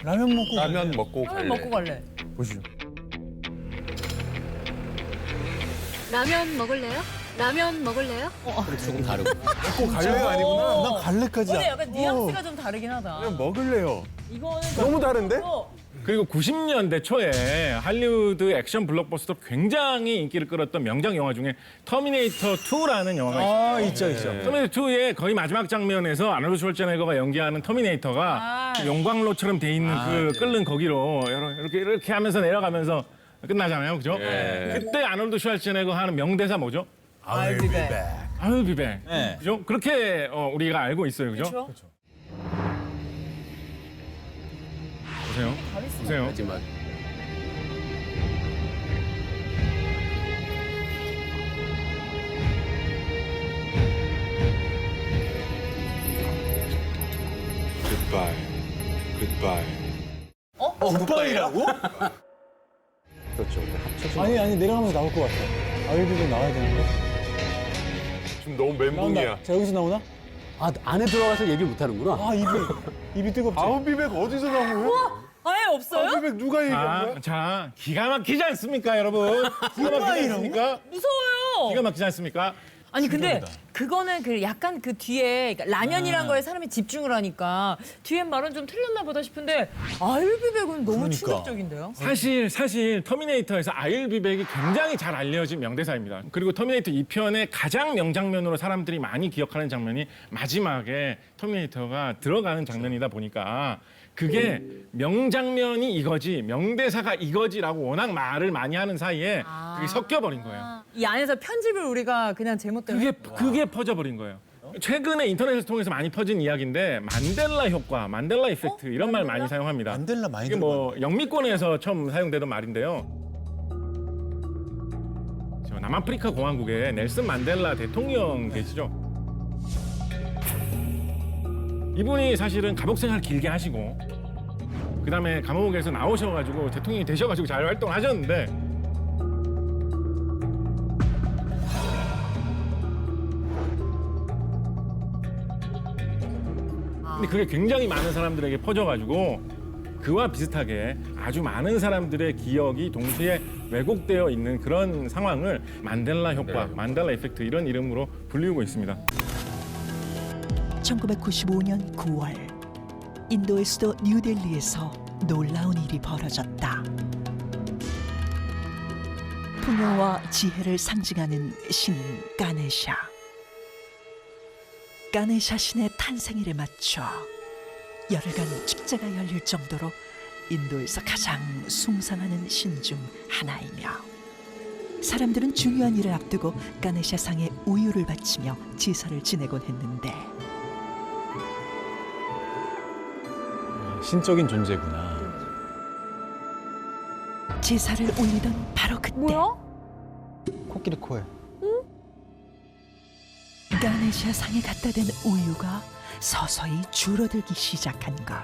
Speaker 3: 라면 먹고
Speaker 4: 라면 먹고 갈래.
Speaker 1: 먹고 갈래.
Speaker 3: 보시죠.
Speaker 19: 라면 먹을래요?
Speaker 18: 라면 먹을래요?
Speaker 5: 조금 다르고.
Speaker 8: 꼭 갈래가 아니구나. 난 갈래까지.
Speaker 1: 근데 약간 뉘앙스가 좀 다르긴 하다.
Speaker 8: 그냥 먹을래요.
Speaker 1: 이거는
Speaker 8: 너무 다른데?
Speaker 7: 그리고 90년대 초에 할리우드 액션 블록버스터 굉장히 인기를 끌었던 명작 영화 중에 터미네이터 2라는 영화가 있어요.
Speaker 8: 아, 있죠, 있죠.
Speaker 7: 터미네이터 2의 거의 마지막 장면에서 아놀드 슈왈제네거가 연기하는 터미네이터가 용광로처럼 돼 있는 그 끓는 거기로 이렇게 하면서 내려가면서 끝나잖아요, 그죠? 그때 아놀드 슈왈제네거 하는 명대사 뭐죠?
Speaker 3: I'll be back.
Speaker 7: I'll be back.
Speaker 3: 네.
Speaker 7: 그죠? 그렇게 우리가 알고 있어요, 그죠?
Speaker 1: 그렇죠.
Speaker 7: 보세요. 보세요.
Speaker 5: 마지막.
Speaker 4: Goodbye. Goodbye.
Speaker 3: 굿바이라고?
Speaker 13: 그렇죠. 합쳐진
Speaker 6: 아니 내려가면서 나올 것 같아. 아일비도 나와야 되는데.
Speaker 4: 지금 너무 멘붕이야.
Speaker 6: 자 여기서 나오나?
Speaker 5: 아, 안에 들어가서 얘기를 못 하는구나.
Speaker 6: 아 입이 뜨겁지.
Speaker 4: 아웃비백 어디서 나온 거야?
Speaker 1: 아예 없어요?
Speaker 4: 아웃비백 누가 얘기한 거야?
Speaker 7: 자, 기가 막히지 않습니까, 여러분? 기가 막히지 않습니까?
Speaker 1: 무서워요.
Speaker 7: 기가 막히지 않습니까?
Speaker 1: 아니 근데 그거는 그 약간 그 뒤에 그러니까 라면이란 거에 사람이 집중을 하니까 뒤에 말은 좀 틀렸나 보다 싶은데 아일비백은 너무 충격적인데요.
Speaker 7: 사실 터미네이터에서 아일비백이 굉장히 잘 알려진 명대사입니다. 그리고 터미네이터 2편의 가장 명장면으로 사람들이 많이 기억하는 장면이 마지막에 터미네이터가 들어가는 장면이다 보니까 그게 명장면이 이거지 명대사가 이거지라고 워낙 말을 많이 하는 사이에 그게 섞여버린 거예요.
Speaker 1: 이 안에서 편집을 우리가 그냥 제목 때문에
Speaker 7: 그게 퍼져버린 거예요. 최근에 인터넷을 통해서 많이 퍼진 이야기인데 만델라 효과, 만델라 이펙트 이런 말 많이 사용합니다.
Speaker 3: 만델라 많이
Speaker 7: 이게 뭐 영미권에서 처음 사용되던 말인데요. 저 남아프리카 공화국에 넬슨 만델라 대통령 계시죠? 이분이 사실은 감옥 생활 길게 하시고 그다음에 감옥에서 나오셔가지고 대통령이 되셔가지고 잘 활동하셨는데 근데 그게 굉장히 많은 사람들에게 퍼져가지고 그와 비슷하게 아주 많은 사람들의 기억이 동시에 왜곡되어 있는 그런 상황을 만델라 효과, 만델라 이펙트 이런 이름으로 불리우고 있습니다.
Speaker 10: 1995년 9월 인도의 수도 뉴델리에서 놀라운 일이 벌어졌다. 풍요와 지혜를 상징하는 신인 가네샤. 가네샤 신의 탄생일에 맞춰 열흘간 축제가 열릴 정도로 인도에서 가장 숭상하는 신 중 하나이며 사람들은 중요한 일을 앞두고 가네샤 상에 우유를 바치며 제사를 지내곤 했는데
Speaker 3: 신적인 존재구나.
Speaker 10: 제사를 올리던 바로 그때
Speaker 6: 코끼리 코에.
Speaker 10: 가네샤 상에 갖다 댄 우유가 서서히 줄어들기 시작한 것.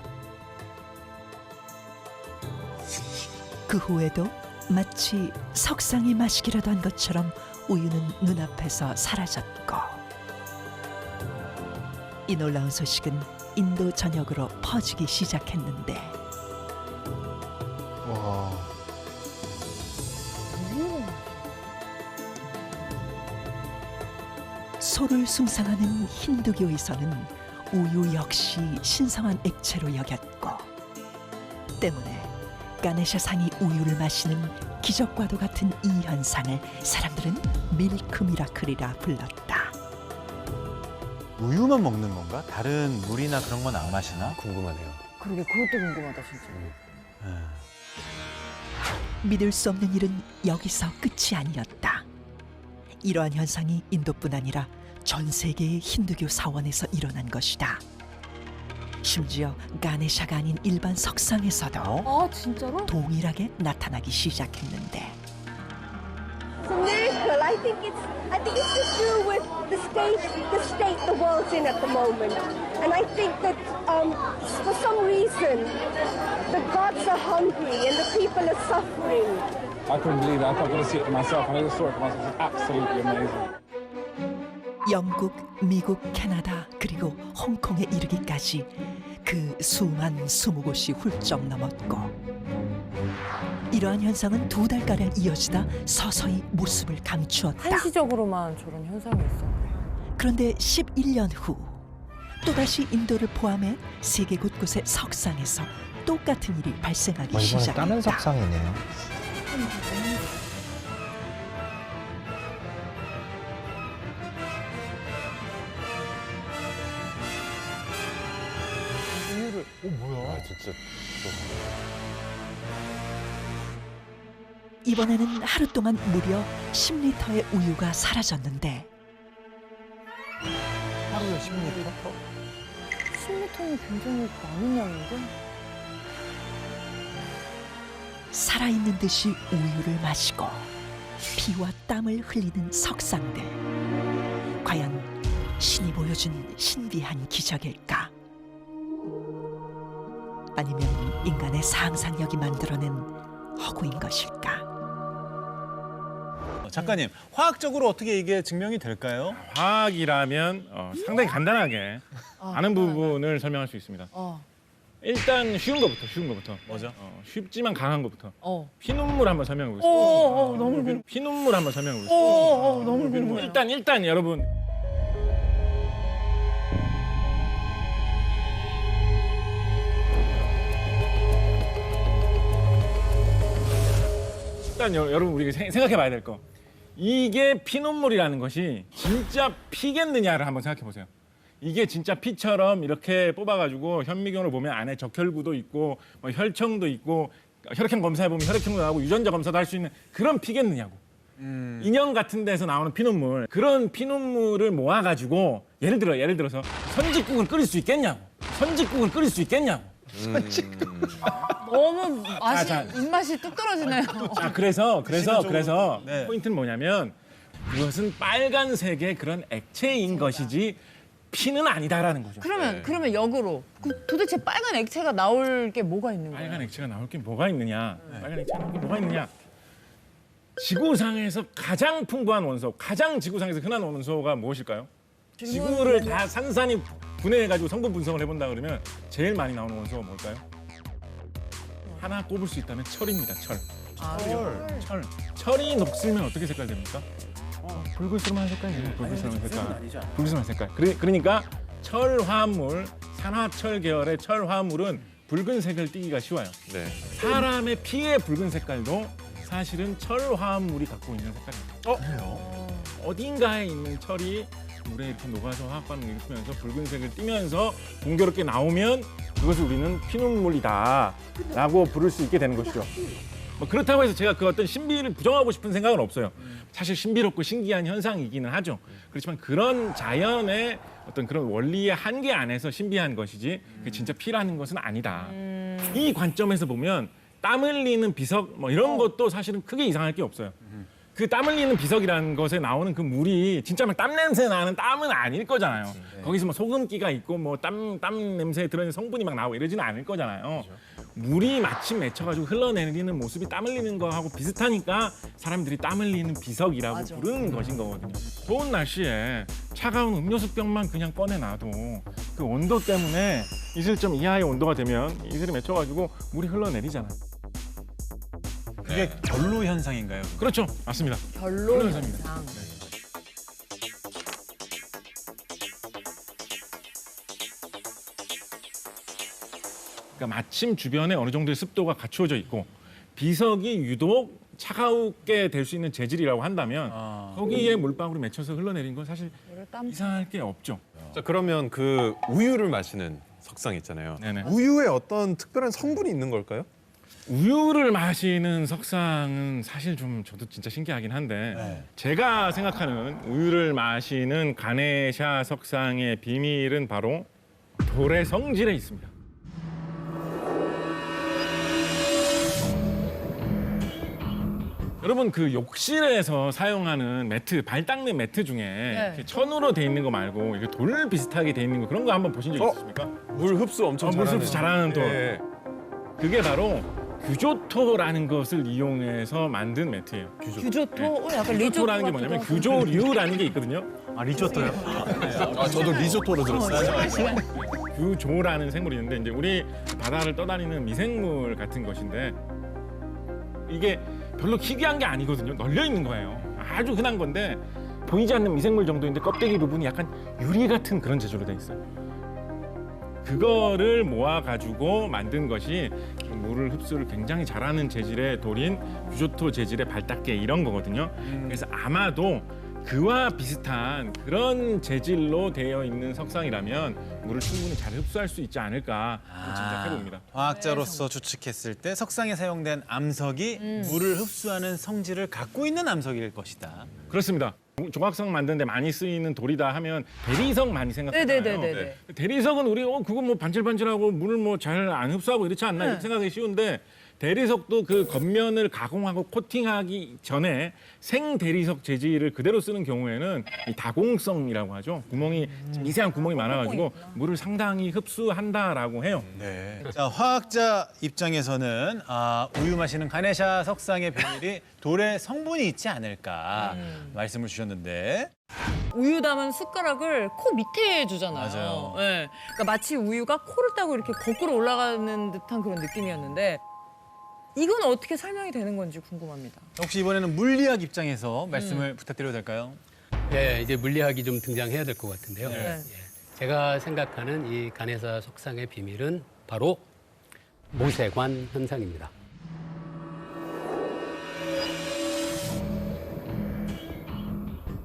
Speaker 10: 그 후에도 마치 석상이 마시기라도 한 것처럼 우유는 눈앞에서 사라졌고 이 놀라운 소식은 인도 전역으로 퍼지기 시작했는데
Speaker 6: 와.
Speaker 10: 소를 숭상하는 힌두교에서는 우유 역시 신성한 액체로 여겼고 때문에 가네샤 상이 우유를 마시는 기적과도 같은 이 현상을 사람들은 밀크 미라클이라 불렀다.
Speaker 3: 우유만 먹는 건가? 다른 물이나 그런 건 안 마시나?
Speaker 13: 궁금하네요.
Speaker 1: 그러게 그것도 궁금하다 진짜.
Speaker 10: 믿을 수 없는 일은 여기서 끝이 아니었다. 이러한 현상이 인도뿐 아니라 전 세계의 힌두교 사원에서 일어난 것이다. 심지어 가네샤가 아닌 일반 석상에서도
Speaker 18: 아 진짜로?
Speaker 10: 동일하게 나타나기 시작했는데
Speaker 19: It's a miracle. I think it's to do with the state the world's in at the moment. And I think that for some reason the gods are hungry and the people are suffering.
Speaker 6: I couldn't believe it. I thought I was going to see it for myself. And I just saw it for myself. It's absolutely amazing.
Speaker 10: 영국, 미국, 캐나다 그리고 홍콩에 이르기까지 그 수만 20곳이 훌쩍 넘었고 이러한 현상은 2달가량 이어지다 서서히 모습을 감추었다.
Speaker 1: 한시적으로만 저런 현상이 있어.
Speaker 10: 그런데 11년 후 또다시 인도를 포함해 세계 곳곳의 석상에서 똑같은 일이 발생하기
Speaker 17: 이번엔
Speaker 10: 시작했다.
Speaker 17: 다른 석상이네요.
Speaker 4: 뭐야? 진짜.
Speaker 10: 이번에는 하루 동안 무려 10리터의 우유가 사라졌는데
Speaker 8: 하루에 10리터?
Speaker 1: 10리터는 굉장히 많은 양인데?
Speaker 10: 살아있는 듯이 우유를 마시고 피와 땀을 흘리는 석상들. 과연 신이 보여준 신비한 기적일까? 아니면 인간의 상상력이 만들어낸 허구인 것일까?
Speaker 3: 작가님, 화학적으로 어떻게 이게 증명이 될까요?
Speaker 7: 화학이라면 상당히 간단하게 아는 부분을 설명할 수 있습니다. 일단 쉬운 거부터.
Speaker 3: 뭐죠?
Speaker 7: 쉽지만 강한 거부터. 피눈물 한번 설명해 보겠습니다.
Speaker 1: 너무 궁금해.
Speaker 7: 피눈물 한번 설명해 보겠습니다.
Speaker 1: 너무 궁금해.
Speaker 7: 일단 여러분. 일단 여러분 우리가 생각해 봐야 될 거. 이게 피눈물이라는 것이 진짜 피겠느냐를 한번 생각해 보세요. 이게 진짜 피처럼 이렇게 뽑아가지고 현미경을 보면 안에 적혈구도 있고 뭐 혈청도 있고 혈액형 검사해 보면 혈액형도 나오고 유전자 검사도 할 수 있는 그런 피겠느냐고. 인형 같은 데서 나오는 피눈물, 그런 피눈물을 모아가지고 예를 들어서 선짓국을 끓일 수 있겠냐고.
Speaker 1: 너무 맛이
Speaker 7: 자.
Speaker 1: 입맛이 뚝 떨어지네요.
Speaker 7: 자, 그래서
Speaker 3: 네.
Speaker 7: 포인트는 뭐냐면 그것은 빨간색의 그런 액체인 것이지 피는 아니다라는 거죠.
Speaker 1: 그러면 역으로 도대체 빨간 액체가 나올 게 뭐가 있는 거예요?
Speaker 7: 빨간 액체가 나올 게 뭐가 있느냐? 빨간 액체가 나올 게 뭐가 있느냐? 지구상에서 가장 풍부한 원소, 가장 지구상에서 흔한 원소가 무엇일까요? 지구를 다 산산이 분해해가지고 성분 분석을 해본다 그러면 제일 많이 나오는 원소가 뭘까요? 하나 꼽을 수 있다면 철입니다. 철. 철이 녹슬면 어떻게 색깔 됩니까? 붉으스름한 색깔이에요. 붉으스름한 색깔. 그러니까 철 화합물, 산화철 계열의 철 화합물은 붉은색을 띠기가 쉬워요.
Speaker 4: 네.
Speaker 7: 사람의 피의 붉은 색깔도 사실은 철 화합물이 갖고 있는 색깔입니다.
Speaker 3: 그래요?
Speaker 7: 어딘가에 있는 철이 물에 이렇게 녹아서 화학 반응을 일으키면서 붉은색을 띠면서 공교롭게 나오면 그것을 우리는 피눈물이다라고 부를 수 있게 되는 것이죠. 뭐 그렇다고 해서 제가 그 어떤 신비를 부정하고 싶은 생각은 없어요. 사실 신비롭고 신기한 현상이기는 하죠. 그렇지만 그런 자연의 어떤 그런 원리의 한계 안에서 신비한 것이지 그게 진짜 피라는 것은 아니다. 이 관점에서 보면 땀 흘리는 비석 뭐 이런 것도 사실은 크게 이상할 게 없어요. 그 땀 흘리는 비석이라는 것에 나오는 그 물이 진짜 막 땀 냄새 나는 땀은 아닐 거잖아요. 거기서 뭐 소금기가 있고 뭐 땀 냄새에 들어있는 성분이 막 나오고 이러지는 않을 거잖아요. 물이 마침 맺혀가지고 흘러내리는 모습이 땀 흘리는 거하고 비슷하니까 사람들이 땀 흘리는 비석이라고 부르는 것인 거거든요. 더운 날씨에 차가운 음료수 병만 그냥 꺼내놔도 그 온도 때문에 이슬점 이하의 온도가 되면 이슬이 맺혀가지고 물이 흘러내리잖아요.
Speaker 3: 그게 결로 현상인가요?
Speaker 7: 그렇죠. 맞습니다.
Speaker 1: 결로
Speaker 7: 현상입니다.
Speaker 1: 현상.
Speaker 7: 그러니까 마침 주변에 어느 정도의 습도가 갖추어져 있고 비석이 유독 차가우게 될 수 있는 재질이라고 한다면 거기에 물방울이 맺혀서 흘러내린 건 사실 이상할 게 없죠.
Speaker 4: 자, 그러면 그 우유를 마시는 석상 있잖아요.
Speaker 7: 네네.
Speaker 4: 우유에 어떤 특별한 성분이 있는 걸까요?
Speaker 7: 우유를 마시는 석상은 사실 좀 저도 진짜 신기하긴 한데 제가 생각하는 우유를 마시는 가네샤 석상의 비밀은 바로 돌의 성질에 있습니다. 여러분 그 욕실에서 사용하는 매트, 발 닦는 매트 중에 이렇게 천으로 돼 있는 거 말고 이렇게 돌 비슷하게 돼 있는 거 그런 거 한번 보신 적 있으십니까?
Speaker 4: 물 흡수 엄청
Speaker 7: 물
Speaker 4: 잘하는.
Speaker 7: 흡수 잘하는 돌.
Speaker 4: 예.
Speaker 7: 그게 바로 규조토라는 것을 이용해서 만든 매트예요.
Speaker 1: 규조토? 약간
Speaker 7: 규조토라는 게 뭐냐면 규조류라는 게 있거든요.
Speaker 3: 아, 리조또요?
Speaker 4: 아, 저도 리조토로 들었어요.
Speaker 7: 규조라는 생물이 있는데 이제 우리 바다를 떠다니는 미생물 같은 것인데 이게 별로 희귀한 게 아니거든요. 널려 있는 거예요. 아주 흔한 건데 보이지 않는 미생물 정도인데 껍데기 부분이 약간 유리 같은 그런 재질로 돼 있어요. 그거를 모아가지고 만든 것이 물을 흡수를 굉장히 잘하는 재질의 돌인 규조토 재질의 발닦개 이런 거거든요. 그래서 아마도 그와 비슷한 그런 재질로 되어 있는 석상이라면 물을 충분히 잘 흡수할 수 있지 않을까 짐작해 봅니다.
Speaker 3: 과학자로서 추측했을 때 석상에 사용된 암석이 물을 흡수하는 성질을 갖고 있는 암석일 것이다.
Speaker 7: 그렇습니다. 조각석 만드는데 많이 쓰이는 돌이다 하면 대리석 많이 생각하잖아요.
Speaker 1: 네네네네.
Speaker 7: 대리석은 우리 그거 뭐 반질반질하고 물을 뭐 잘 안 흡수하고 이렇지 않나 이렇게 생각하기 쉬운데 대리석도 그 겉면을 가공하고 코팅하기 전에 생 대리석 재질을 그대로 쓰는 경우에는 이 다공성이라고 하죠. 구멍이 미세한 구멍이 많아가지고 물을 상당히 흡수한다라고 해요.
Speaker 3: 네. 자, 화학자 입장에서는 우유 마시는 가네샤 석상의 비밀이 돌에 성분이 있지 않을까 말씀을 주셨는데
Speaker 1: 우유 담은 숟가락을 코 밑에 주잖아요.
Speaker 3: 맞아요.
Speaker 1: 네. 그러니까 마치 우유가 코를 따고 이렇게 거꾸로 올라가는 듯한 그런 느낌이었는데 이건 어떻게 설명이 되는 건지 궁금합니다.
Speaker 3: 혹시 이번에는 물리학 입장에서 말씀을 부탁드려도 될까요?
Speaker 5: 네, 이제 물리학이 좀 등장해야 될 것 같은데요.
Speaker 3: 네.
Speaker 5: 예. 제가 생각하는 이 가네사 석상의 비밀은 바로 모세관 현상입니다.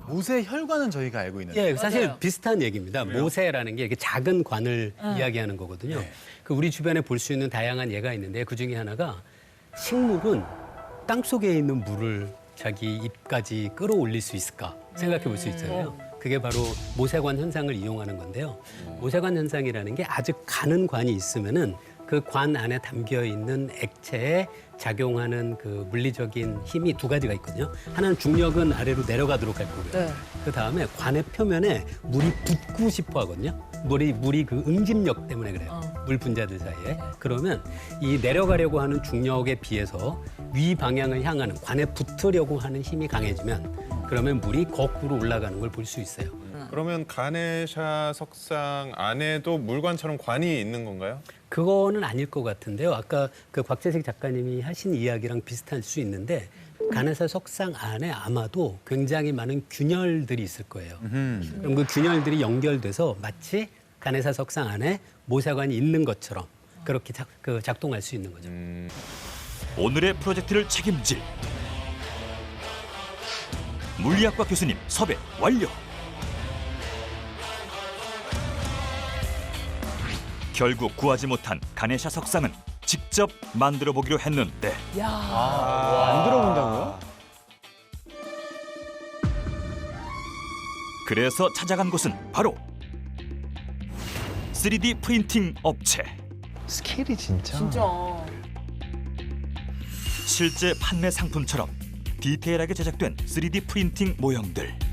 Speaker 3: 모세 혈관은 저희가 알고 있는데.
Speaker 5: 예, 사실
Speaker 1: 맞아요.
Speaker 5: 비슷한 얘기입니다.
Speaker 3: 그래요?
Speaker 5: 모세라는 게 이렇게 작은 관을 이야기하는 거거든요.
Speaker 3: 네.
Speaker 5: 그 우리 주변에 볼 수 있는 다양한 예가 있는데 그 중에 하나가 식물은 땅 속에 있는 물을 자기 입까지 끌어올릴 수 있을까 생각해 볼 수 있잖아요. 그게 바로 모세관 현상을 이용하는 건데요. 모세관 현상이라는 게 아주 가는 관이 있으면은 그 관 안에 담겨 있는 액체에 작용하는 그 물리적인 힘이 두 가지가 있거든요. 하나는 중력은 아래로 내려가도록 할 거고요.
Speaker 1: 네.
Speaker 5: 그 다음에 관의 표면에 물이 붙고 싶어 하거든요. 물이 그 응집력 때문에 그래요. 물 분자들 사이에. 그러면 이 내려가려고 하는 중력에 비해서 위 방향을 향하는 관에 붙으려고 하는 힘이 강해지면 그러면 물이 거꾸로 올라가는 걸 볼 수 있어요.
Speaker 4: 그러면 가네샤 석상 안에도 물관처럼 관이 있는 건가요?
Speaker 5: 그거는 아닐 것 같은데요. 아까 그 곽재식 작가님이 하신 이야기랑 비슷할 수 있는데 가네사 석상 안에 아마도 굉장히 많은 균열들이 있을 거예요. 그럼 그 균열들이 연결돼서 마치 가네사 석상 안에 모세관이 있는 것처럼 그렇게 작동할 수 있는 거죠.
Speaker 9: 오늘의 프로젝트를 책임질 물리학과 교수님 섭외 완료. 결국 구하지 못한 가네샤 석상은 직접 만들어 보기로 했는데
Speaker 3: 만들어 본다고요?
Speaker 9: 그래서 찾아간 곳은 바로 3D 프린팅 업체.
Speaker 17: 스케일이 진짜.
Speaker 9: 실제 판매 상품처럼 디테일하게 제작된 3D 프린팅 모형들.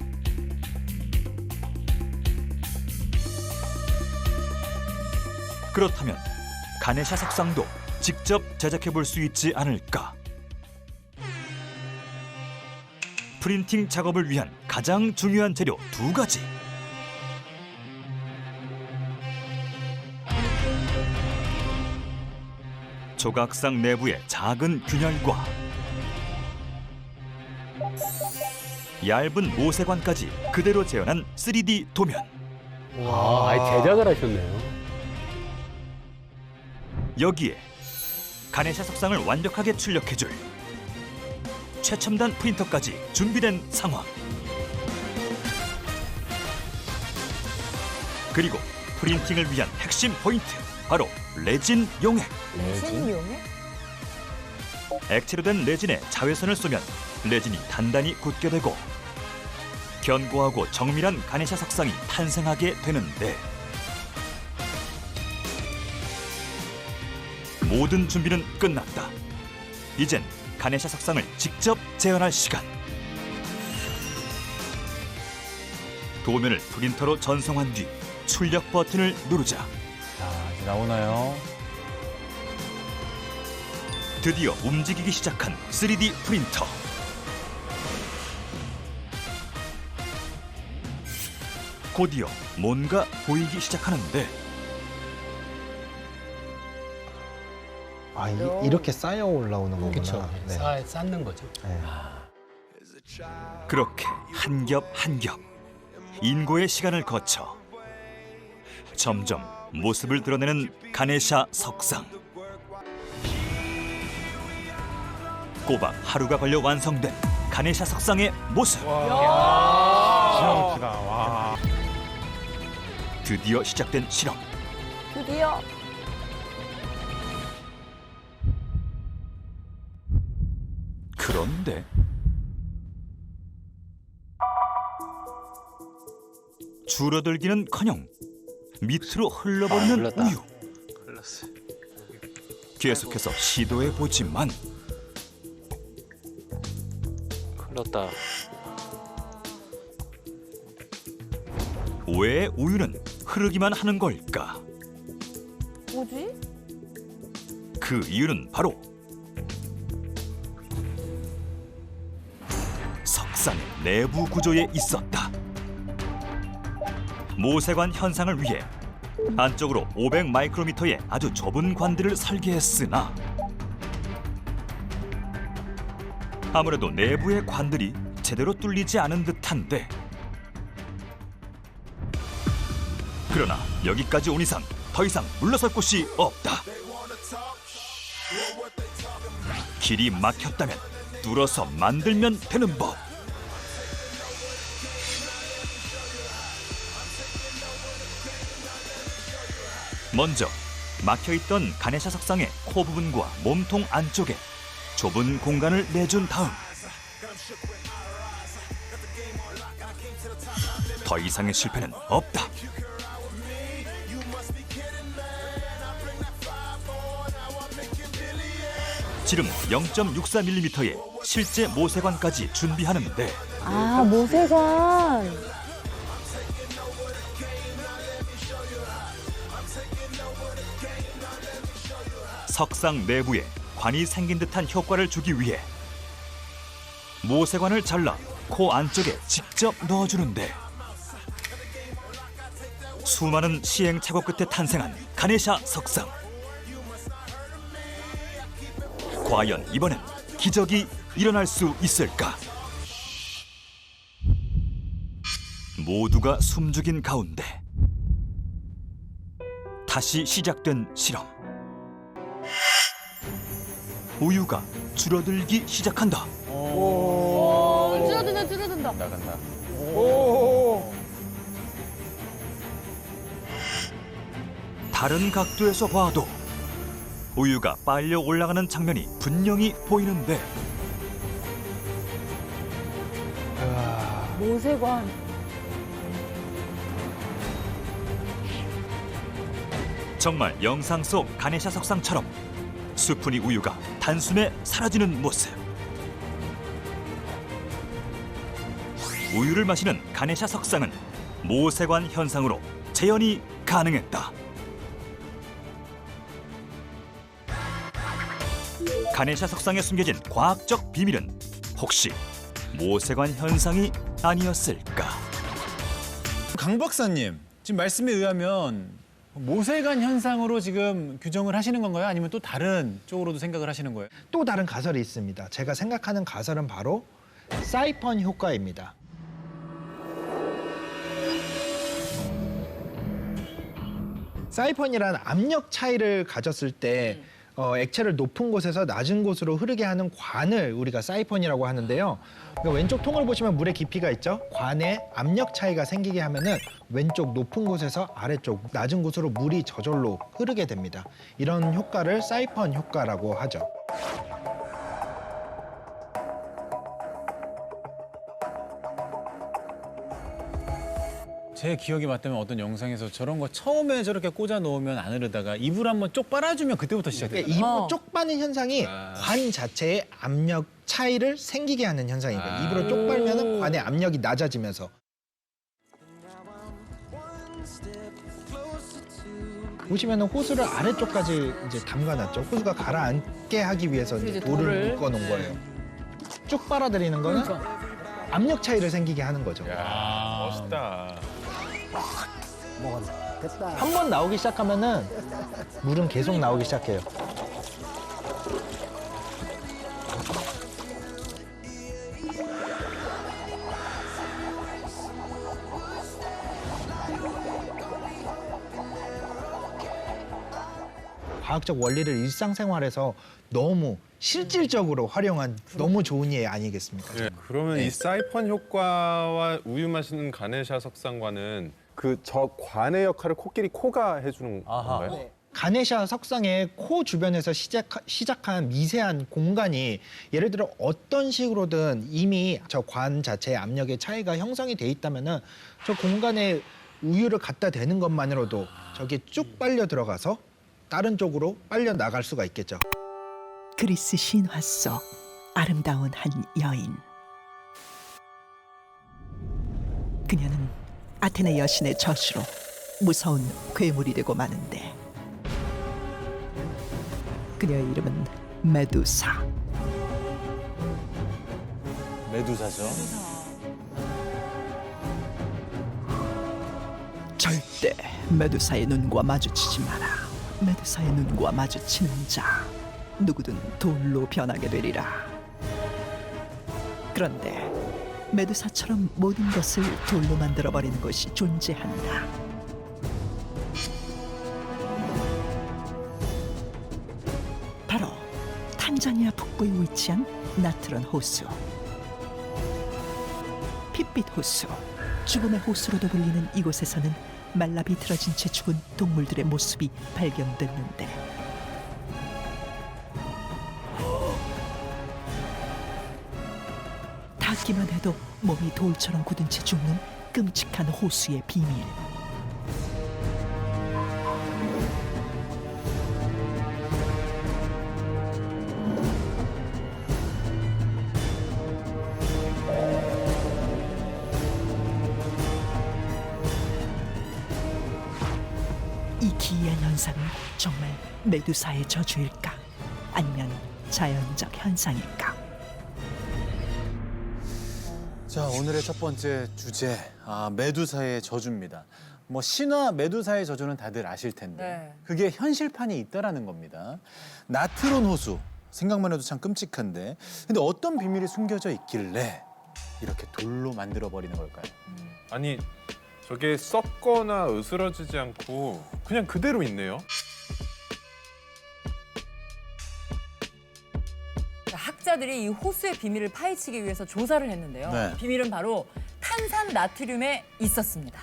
Speaker 9: 그렇다면 가네샤 석상도 직접 제작해 볼 수 있지 않을까? 프린팅 작업을 위한 가장 중요한 재료 두 가지. 조각상 내부의 작은 균열과 얇은 모세관까지 그대로 재현한 3D 도면.
Speaker 5: 와, 제작을 하셨네요.
Speaker 9: 여기에 가네샤 석상을 완벽하게 출력해줄 최첨단 프린터까지 준비된 상황. 그리고 프린팅을 위한 핵심 포인트, 바로 레진 용액.
Speaker 1: 레진 용액?
Speaker 9: 액체로 된 레진에 자외선을 쏘면 레진이 단단히 굳게 되고 견고하고 정밀한 가네샤 석상이 탄생하게 되는데, 모든 준비는 끝났다. 이젠 가네샤 석상을 직접 재현할 시간. 도면을 프린터로 전송한 뒤 출력 버튼을 누르자.
Speaker 3: 자, 이제 나오나요?
Speaker 9: 드디어 움직이기 시작한 3D 프린터. 곧이어 뭔가 보이기 시작하는데,
Speaker 8: 아, 이렇게 쌓여 올라오는 거구나.
Speaker 5: 그렇죠.
Speaker 8: 네.
Speaker 5: 쌓는 거죠.
Speaker 8: 네.
Speaker 9: 그렇게 한 겹 한 겹 인고의 시간을 거쳐 점점 모습을 드러내는 가네샤 석상. 꼬박 하루가 걸려 완성된 가네샤 석상의 모습.
Speaker 4: 기가 막히다. 와.
Speaker 9: 드디어 시작된 실험.
Speaker 18: 드디어.
Speaker 9: 그런데 줄어들기는커녕 밑으로 흘러버리는 우유. 계속해서 시도해 보지만
Speaker 17: 흘렀다.
Speaker 9: 왜 우유는 흐르기만 하는 걸까?
Speaker 18: 뭐지?
Speaker 9: 그 이유는 바로 석상의 내부 구조에 있었다. 모세관 현상을 위해 안쪽으로 500 마이크로미터의 아주 좁은 관들을 설계했으나 아무래도 내부의 관들이 제대로 뚫리지 않은 듯한데, 그러나 여기까지 온 이상 더 이상 물러설 곳이 없다. 길이 막혔다면 뚫어서 만들면 되는 법. 먼저 막혀있던 가네샤 석상의 코 부분과 몸통 안쪽에 좁은 공간을 내준 다음 더 이상의 실패는 없다. 지름 0.64mm의 실제 모세관까지 준비하는데,
Speaker 18: 아, 모세관.
Speaker 9: 석상 내부에 관이 생긴 듯한 효과를 주기 위해 모세관을 잘라 코 안쪽에 직접 넣어주는데, 수많은 시행착오 끝에 탄생한 가네샤 석상. 과연 이번엔 기적이 일어날 수 있을까? 모두가 숨죽인 가운데 다시 시작된 실험. 우유가 줄어들기 시작한다.
Speaker 18: 줄어든다.
Speaker 4: 나간다.
Speaker 9: 다른 각도에서 봐도 우유가 빨려 올라가는 장면이 분명히 보이는데,
Speaker 18: 모세관.
Speaker 9: 정말 영상 속 가네샤 석상처럼 수푼이 우유가 단숨에 사라지는 모습. 우유를 마시는 가네샤 석상은 모세관 현상으로 재현이 가능했다. 가네샤 석상에 숨겨진 과학적 비밀은 혹시 모세관 현상이 아니었을까?
Speaker 3: 강 박사님, 지금 말씀에 의하면 모세관 현상으로 지금 규정을 하시는 건가요? 아니면 또 다른 쪽으로도 생각을 하시는 거예요?
Speaker 8: 또 다른 가설이 있습니다. 제가 생각하는 가설은 바로 사이펀 효과입니다. 사이펀이란 압력 차이를 가졌을 때 액체를 높은 곳에서 낮은 곳으로 흐르게 하는 관을 우리가 사이펀이라고 하는데요. 그러니까 왼쪽 통을 보시면 물의 깊이가 있죠. 관에 압력 차이가 생기게 하면은 왼쪽 높은 곳에서 아래쪽 낮은 곳으로 물이 저절로 흐르게 됩니다. 이런 효과를 사이펀 효과라고 하죠.
Speaker 3: 제 기억이 맞다면 어떤 영상에서 저런 거 처음에 저렇게 꽂아 놓으면 안 흐르다가 입을 한번 쪽 빨아주면 그때부터 시작돼요.
Speaker 8: 그러니까 입으로 쪽 빠는 현상이 관 자체의 압력 차이를 생기게 하는 현상이거든요. 입으로 쪽 빨면은 관의 압력이 낮아지면서. 보시면은 호수를 아래쪽까지 이제 담가놨죠. 호수가 가라앉게 하기 위해서 이제 돌을 묶어놓은 거예요. 쭉 빨아들이는 거는 압력 차이를 생기게 하는 거죠.
Speaker 4: 야, 멋있다.
Speaker 8: 한 번 나오기 시작하면은 물은 계속 나오기 시작해요. 과학적 원리를 일상생활에서 너무 실질적으로 활용한 너무 좋은 예 아니겠습니까?
Speaker 4: 네, 그러면 이 사이펀 효과와 우유 마시는 가네샤 석상과는 그 저 관의 역할을 코가 해주는 건가요?
Speaker 8: 가네샤 석상의 코 주변에서 시작한 미세한 공간이 예를 들어 어떤 식으로든 이미 저 관 자체의 압력의 차이가 형성이 돼 있다면은 저 공간에 우유를 갖다 대는 것만으로도 저게 쭉 빨려 들어가서 다른 쪽으로 빨려 나갈 수가 있겠죠.
Speaker 10: 그리스 신화 속 아름다운 한 여인. 그녀는 아테네 여신의 저주로 무서운 괴물이 되고 마는데 그녀의 이름은 메두사.
Speaker 3: 메두사죠.
Speaker 10: 절대 메두사의 눈과 마주치지 마라. 메두사의 눈과 마주치는 자 누구든 돌로 변하게 되리라. 그런데 메두사처럼 모든 것을 돌로 만들어버리는 것이 존재한다. 바로 탄자니아 북부에 위치한 나트론 호수. 핏빛 호수, 죽음의 호수로도 불리는 이곳에서는 말라 비틀어진 채 죽은 동물들의 모습이 발견됐는데 닿기만 해도 몸이 돌처럼 굳은 채 죽는 끔찍한 호수의 비밀. 이 기이한 현상은 정말 메두사의 저주일까? 아니면 자연적 현상일까?
Speaker 3: 자, 오늘의 첫 번째 주제, 메두사의 저주입니다. 뭐 신화 메두사의 저주는 다들 아실 텐데
Speaker 1: 네.
Speaker 3: 그게 현실판이 있다라는 겁니다. 나트론 호수, 생각만 해도 참 끔찍한데 근데 어떤 비밀이 숨겨져 있길래 이렇게 돌로 만들어버리는 걸까요?
Speaker 4: 아니 저게 썩거나 으스러지지 않고 그냥 그대로 있네요.
Speaker 1: 학자들이 이 호수의 비밀을 파헤치기 위해서 조사를 했는데요.
Speaker 3: 네.
Speaker 1: 비밀은 바로 탄산 나트륨에 있었습니다.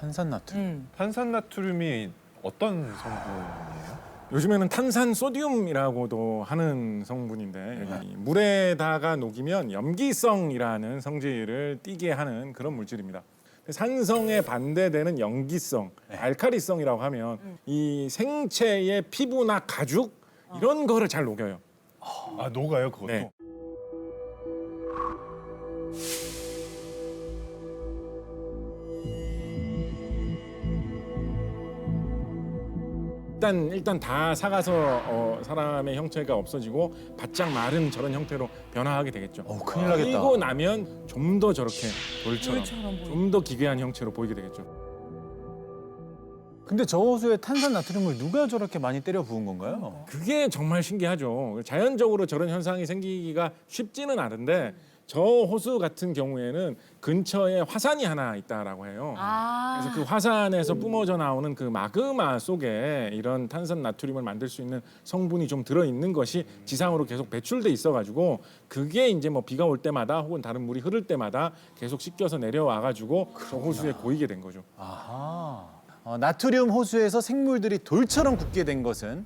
Speaker 3: 탄산나트륨.
Speaker 4: 탄산나트륨이 어떤 성분이에요?
Speaker 7: 요즘에는 탄산 소듐이라고도 하는 성분인데 이 물에다가 녹이면 염기성이라는 성질을 띠게 하는 그런 물질입니다. 산성에 반대되는 염기성, 알카리성이라고 하면 이 생체의 피부나 가죽 이런 거를 잘 녹여요.
Speaker 4: 아, 녹아요, 그것도?
Speaker 7: 네. 일단 다 사가서 사람의 형체가 없어지고 바짝 마른 저런 형태로 변화하게 되겠죠.
Speaker 3: 큰일 나겠다.
Speaker 7: 그리고 나면 좀 더 저렇게 돌처럼
Speaker 1: 보이죠.
Speaker 7: 좀 더 기괴한 형체로 보이게 되겠죠.
Speaker 3: 근데 저 호수에 탄산나트륨을 누가 저렇게 많이 때려 부은 건가요?
Speaker 7: 그게 정말 신기하죠. 자연적으로 저런 현상이 생기기가 쉽지는 않은데 저 호수 같은 경우에는 근처에 화산이 하나 있다라고 해요. 그래서 그 화산에서 뿜어져 나오는 그 마그마 속에 이런 탄산 나트륨을 만들 수 있는 성분이 좀 들어 있는 것이 지상으로 계속 배출돼 있어가지고 그게 이제 뭐 비가 올 때마다 혹은 다른 물이 흐를 때마다 계속 씻겨서 내려와가지고 저 호수에 고이게 된 거죠.
Speaker 3: 아하. 나트륨 호수에서 생물들이 돌처럼 굳게 된 것은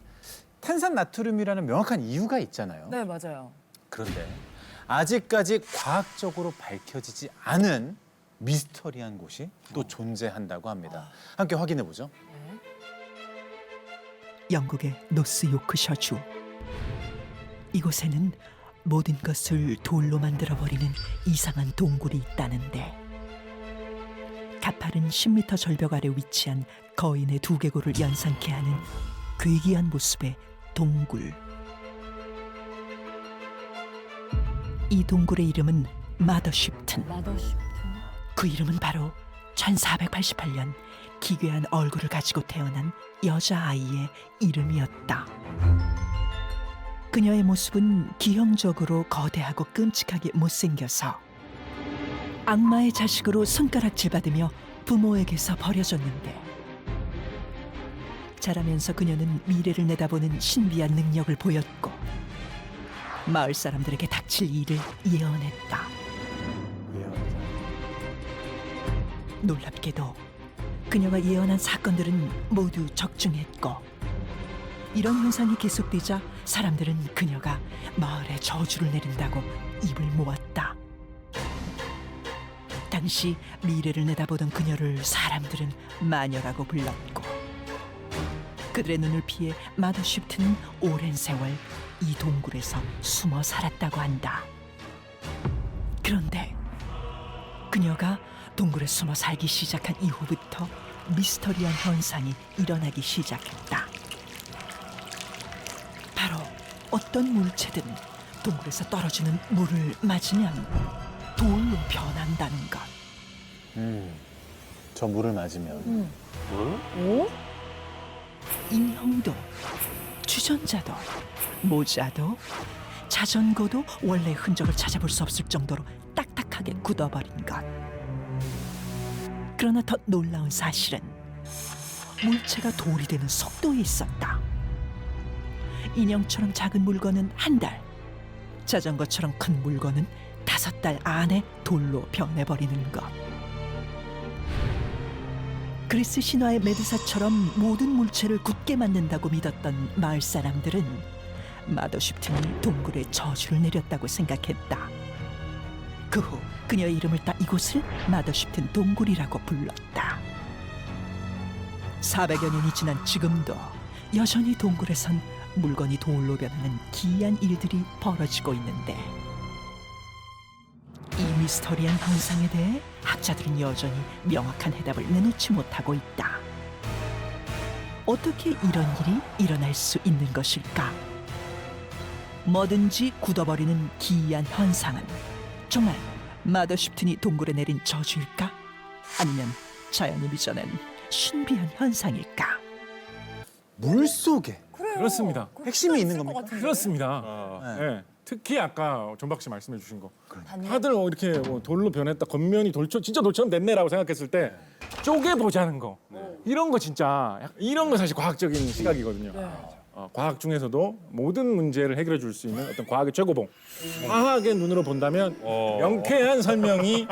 Speaker 3: 탄산나트륨이라는 명확한 이유가 있잖아요.
Speaker 1: 네, 맞아요.
Speaker 3: 그런데 아직까지 과학적으로 밝혀지지 않은 미스터리한 곳이 또 존재한다고 합니다. 함께 확인해 보죠.
Speaker 10: 영국의 노스 요크셔주. 이곳에는 모든 것을 돌로 만들어버리는 이상한 동굴이 있다는데 가파른 10m 절벽 아래 위치한 거인의 두개골을 연상케 하는 괴기한 모습의 동굴. 이 동굴의 이름은 마더쉽튼. 그 이름은 바로 1488년 기괴한 얼굴을 가지고 태어난 여자아이의 이름이었다. 그녀의 모습은 기형적으로 거대하고 끔찍하게 못생겨서 악마의 자식으로 손가락질 받으며 부모에게서 버려졌는데 자라면서 그녀는 미래를 내다보는 신비한 능력을 보였고 마을 사람들에게 닥칠 일을 예언했다. 놀랍게도 그녀가 예언한 사건들은 모두 적중했고 이런 현상이 계속되자 사람들은 그녀가 마을에 저주를 내린다고 입을 모았다. 당시 미래를 내다보던 그녀를 사람들은 마녀라고 불렀고 그들의 눈을 피해 마더쉽트는 오랜 세월 이 동굴에서 숨어 살았다고 한다. 그런데 그녀가 동굴에 숨어 살기 시작한 이후부터 미스터리한 현상이 일어나기 시작했다. 바로 어떤 물체든 동굴에서 떨어지는 물을 맞으면 돌로 변한다는 것.
Speaker 3: 저 물을 맞으면.
Speaker 18: 오?
Speaker 10: 인형도, 주전자도, 모자도, 자전거도 원래 흔적을 찾아볼 수 없을 정도로 딱딱하게 굳어버린 것. 그러나 더 놀라운 사실은 물체가 돌이 되는 속도에 있었다. 인형처럼 작은 물건은 한 달, 자전거처럼 큰 물건은 5달 안에 돌로 변해버리는 것. 그리스 신화의 메두사처럼 모든 물체를 굳게 만든다고 믿었던 마을 사람들은 마더쉽튼이 동굴에 저주를 내렸다고 생각했다. 그 후 그녀의 이름을 따 이곳을 마더쉽튼 동굴이라고 불렀다. 400여 년이 지난 지금도 여전히 동굴에선 물건이 돌로 변하는 기이한 일들이 벌어지고 있는데 이 미스터리한 현상에 대해 학자들은 여전히 명확한 해답을 내놓지 못하고 있다. 어떻게 이런 일이 일어날 수 있는 것일까? 뭐든지 굳어버리는 기이한 현상은 정말 마더쉽튼이 동굴에 내린 저주일까? 아니면 자연이 빚어낸 신비한 현상일까?
Speaker 3: 물 속에.
Speaker 7: 그렇습니다.
Speaker 3: 핵심이 있는 겁니까?
Speaker 7: 그렇습니다. 네. 특히 아까 존박 씨 말씀해 주신 거. 다들 이렇게 돌로 변했다, 겉면이 진짜 돌처럼 됐네라고 생각했을 때 쪼개보자는 거. 이런 거 진짜, 이런 거 사실 과학적인 시각이거든요. 과학 중에서도 모든 문제를 해결해 줄 수 있는 어떤 과학의 최고봉. 과학의 눈으로 본다면 명쾌한 설명이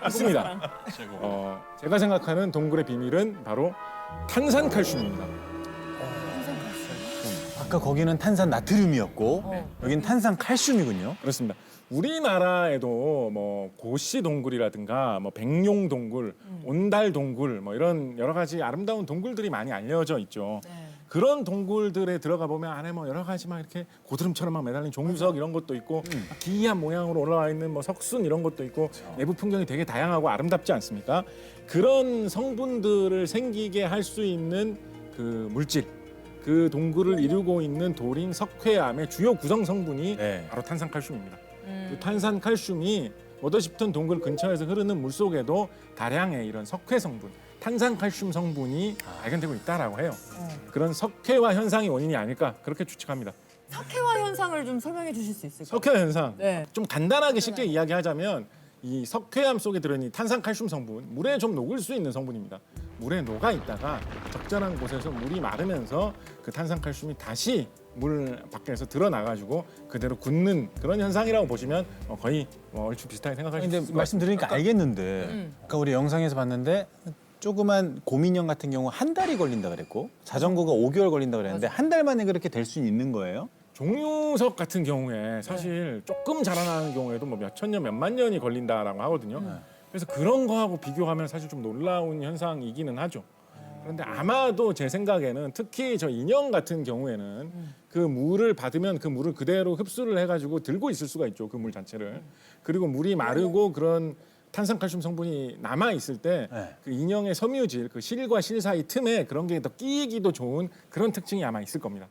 Speaker 7: 있습니다. 제가 생각하는 동굴의 비밀은 바로 탄산칼슘입니다.
Speaker 3: 아까 거기는 탄산 나트륨이었고 여긴 탄산 칼슘이군요.
Speaker 7: 그렇습니다. 우리나라에도 뭐 고시 동굴이라든가 뭐 백룡 동굴, 온달 동굴 뭐 이런 여러 가지 아름다운 동굴들이 많이 알려져 있죠. 그런 동굴들에 들어가 보면 안에 뭐 여러 가지 막 이렇게 고드름처럼 막 매달린 종유석 이런 것도 있고 기이한 모양으로 올라와 있는 뭐 석순 이런 것도 있고 내부 풍경이 되게 다양하고 아름답지 않습니까? 그런 성분들을 생기게 할 수 있는 그 물질, 그 동굴을 이루고 있는 돌인 석회암의 주요 구성 성분이 바로 탄산칼슘입니다. 그 탄산칼슘이 머더쉽튼 동굴 근처에서 흐르는 물 속에도 다량의 이런 석회 성분, 탄산칼슘 성분이 발견되고 있다라고 해요. 그런 석회화 현상이 원인이 아닐까 그렇게 추측합니다.
Speaker 1: 석회화 현상을 좀 설명해 주실 수 있을까요?
Speaker 7: 석회화 현상.
Speaker 1: 네.
Speaker 7: 좀 간단하게 쉽게 이야기하자면 이 석회암 속에 들어있는 탄산칼슘 성분, 물에 좀 녹을 수 있는 성분입니다. 물에 녹아 있다가 적절한 곳에서 물이 마르면서 그 탄산칼슘이 다시 물 밖에서 드러나가지고 그대로 굳는 그런 현상이라고 보시면 거의 얼추 비슷하게 생각할 수 있을 것 같아요.
Speaker 3: 말씀 들으니까 알겠는데 아까 우리 영상에서 봤는데 조그만 곰인형 같은 경우 한 달이 걸린다 그랬고 자전거가 5개월 걸린다 그랬는데 한 달 만에 그렇게 될 수 있는 거예요?
Speaker 7: 종유석 같은 경우에 사실 조금 자라나는 경우에도 뭐 몇천 년, 몇만 년이 걸린다라고 하거든요. 그래서 그런 거하고 비교하면 사실 좀 놀라운 현상이기는 하죠. 그런데 아마도 제 생각에는 특히 저 인형 같은 경우에는 그 물을 받으면 그 물을 그대로 흡수를 해가지고 들고 있을 수가 있죠. 그 물 자체를. 그리고 물이 마르고 그런 탄산칼슘 성분이 남아 있을 때 그 인형의 섬유질, 그 실과 실 사이 틈에 그런 게 더 끼이기도 좋은 그런 특징이 아마 있을 겁니다.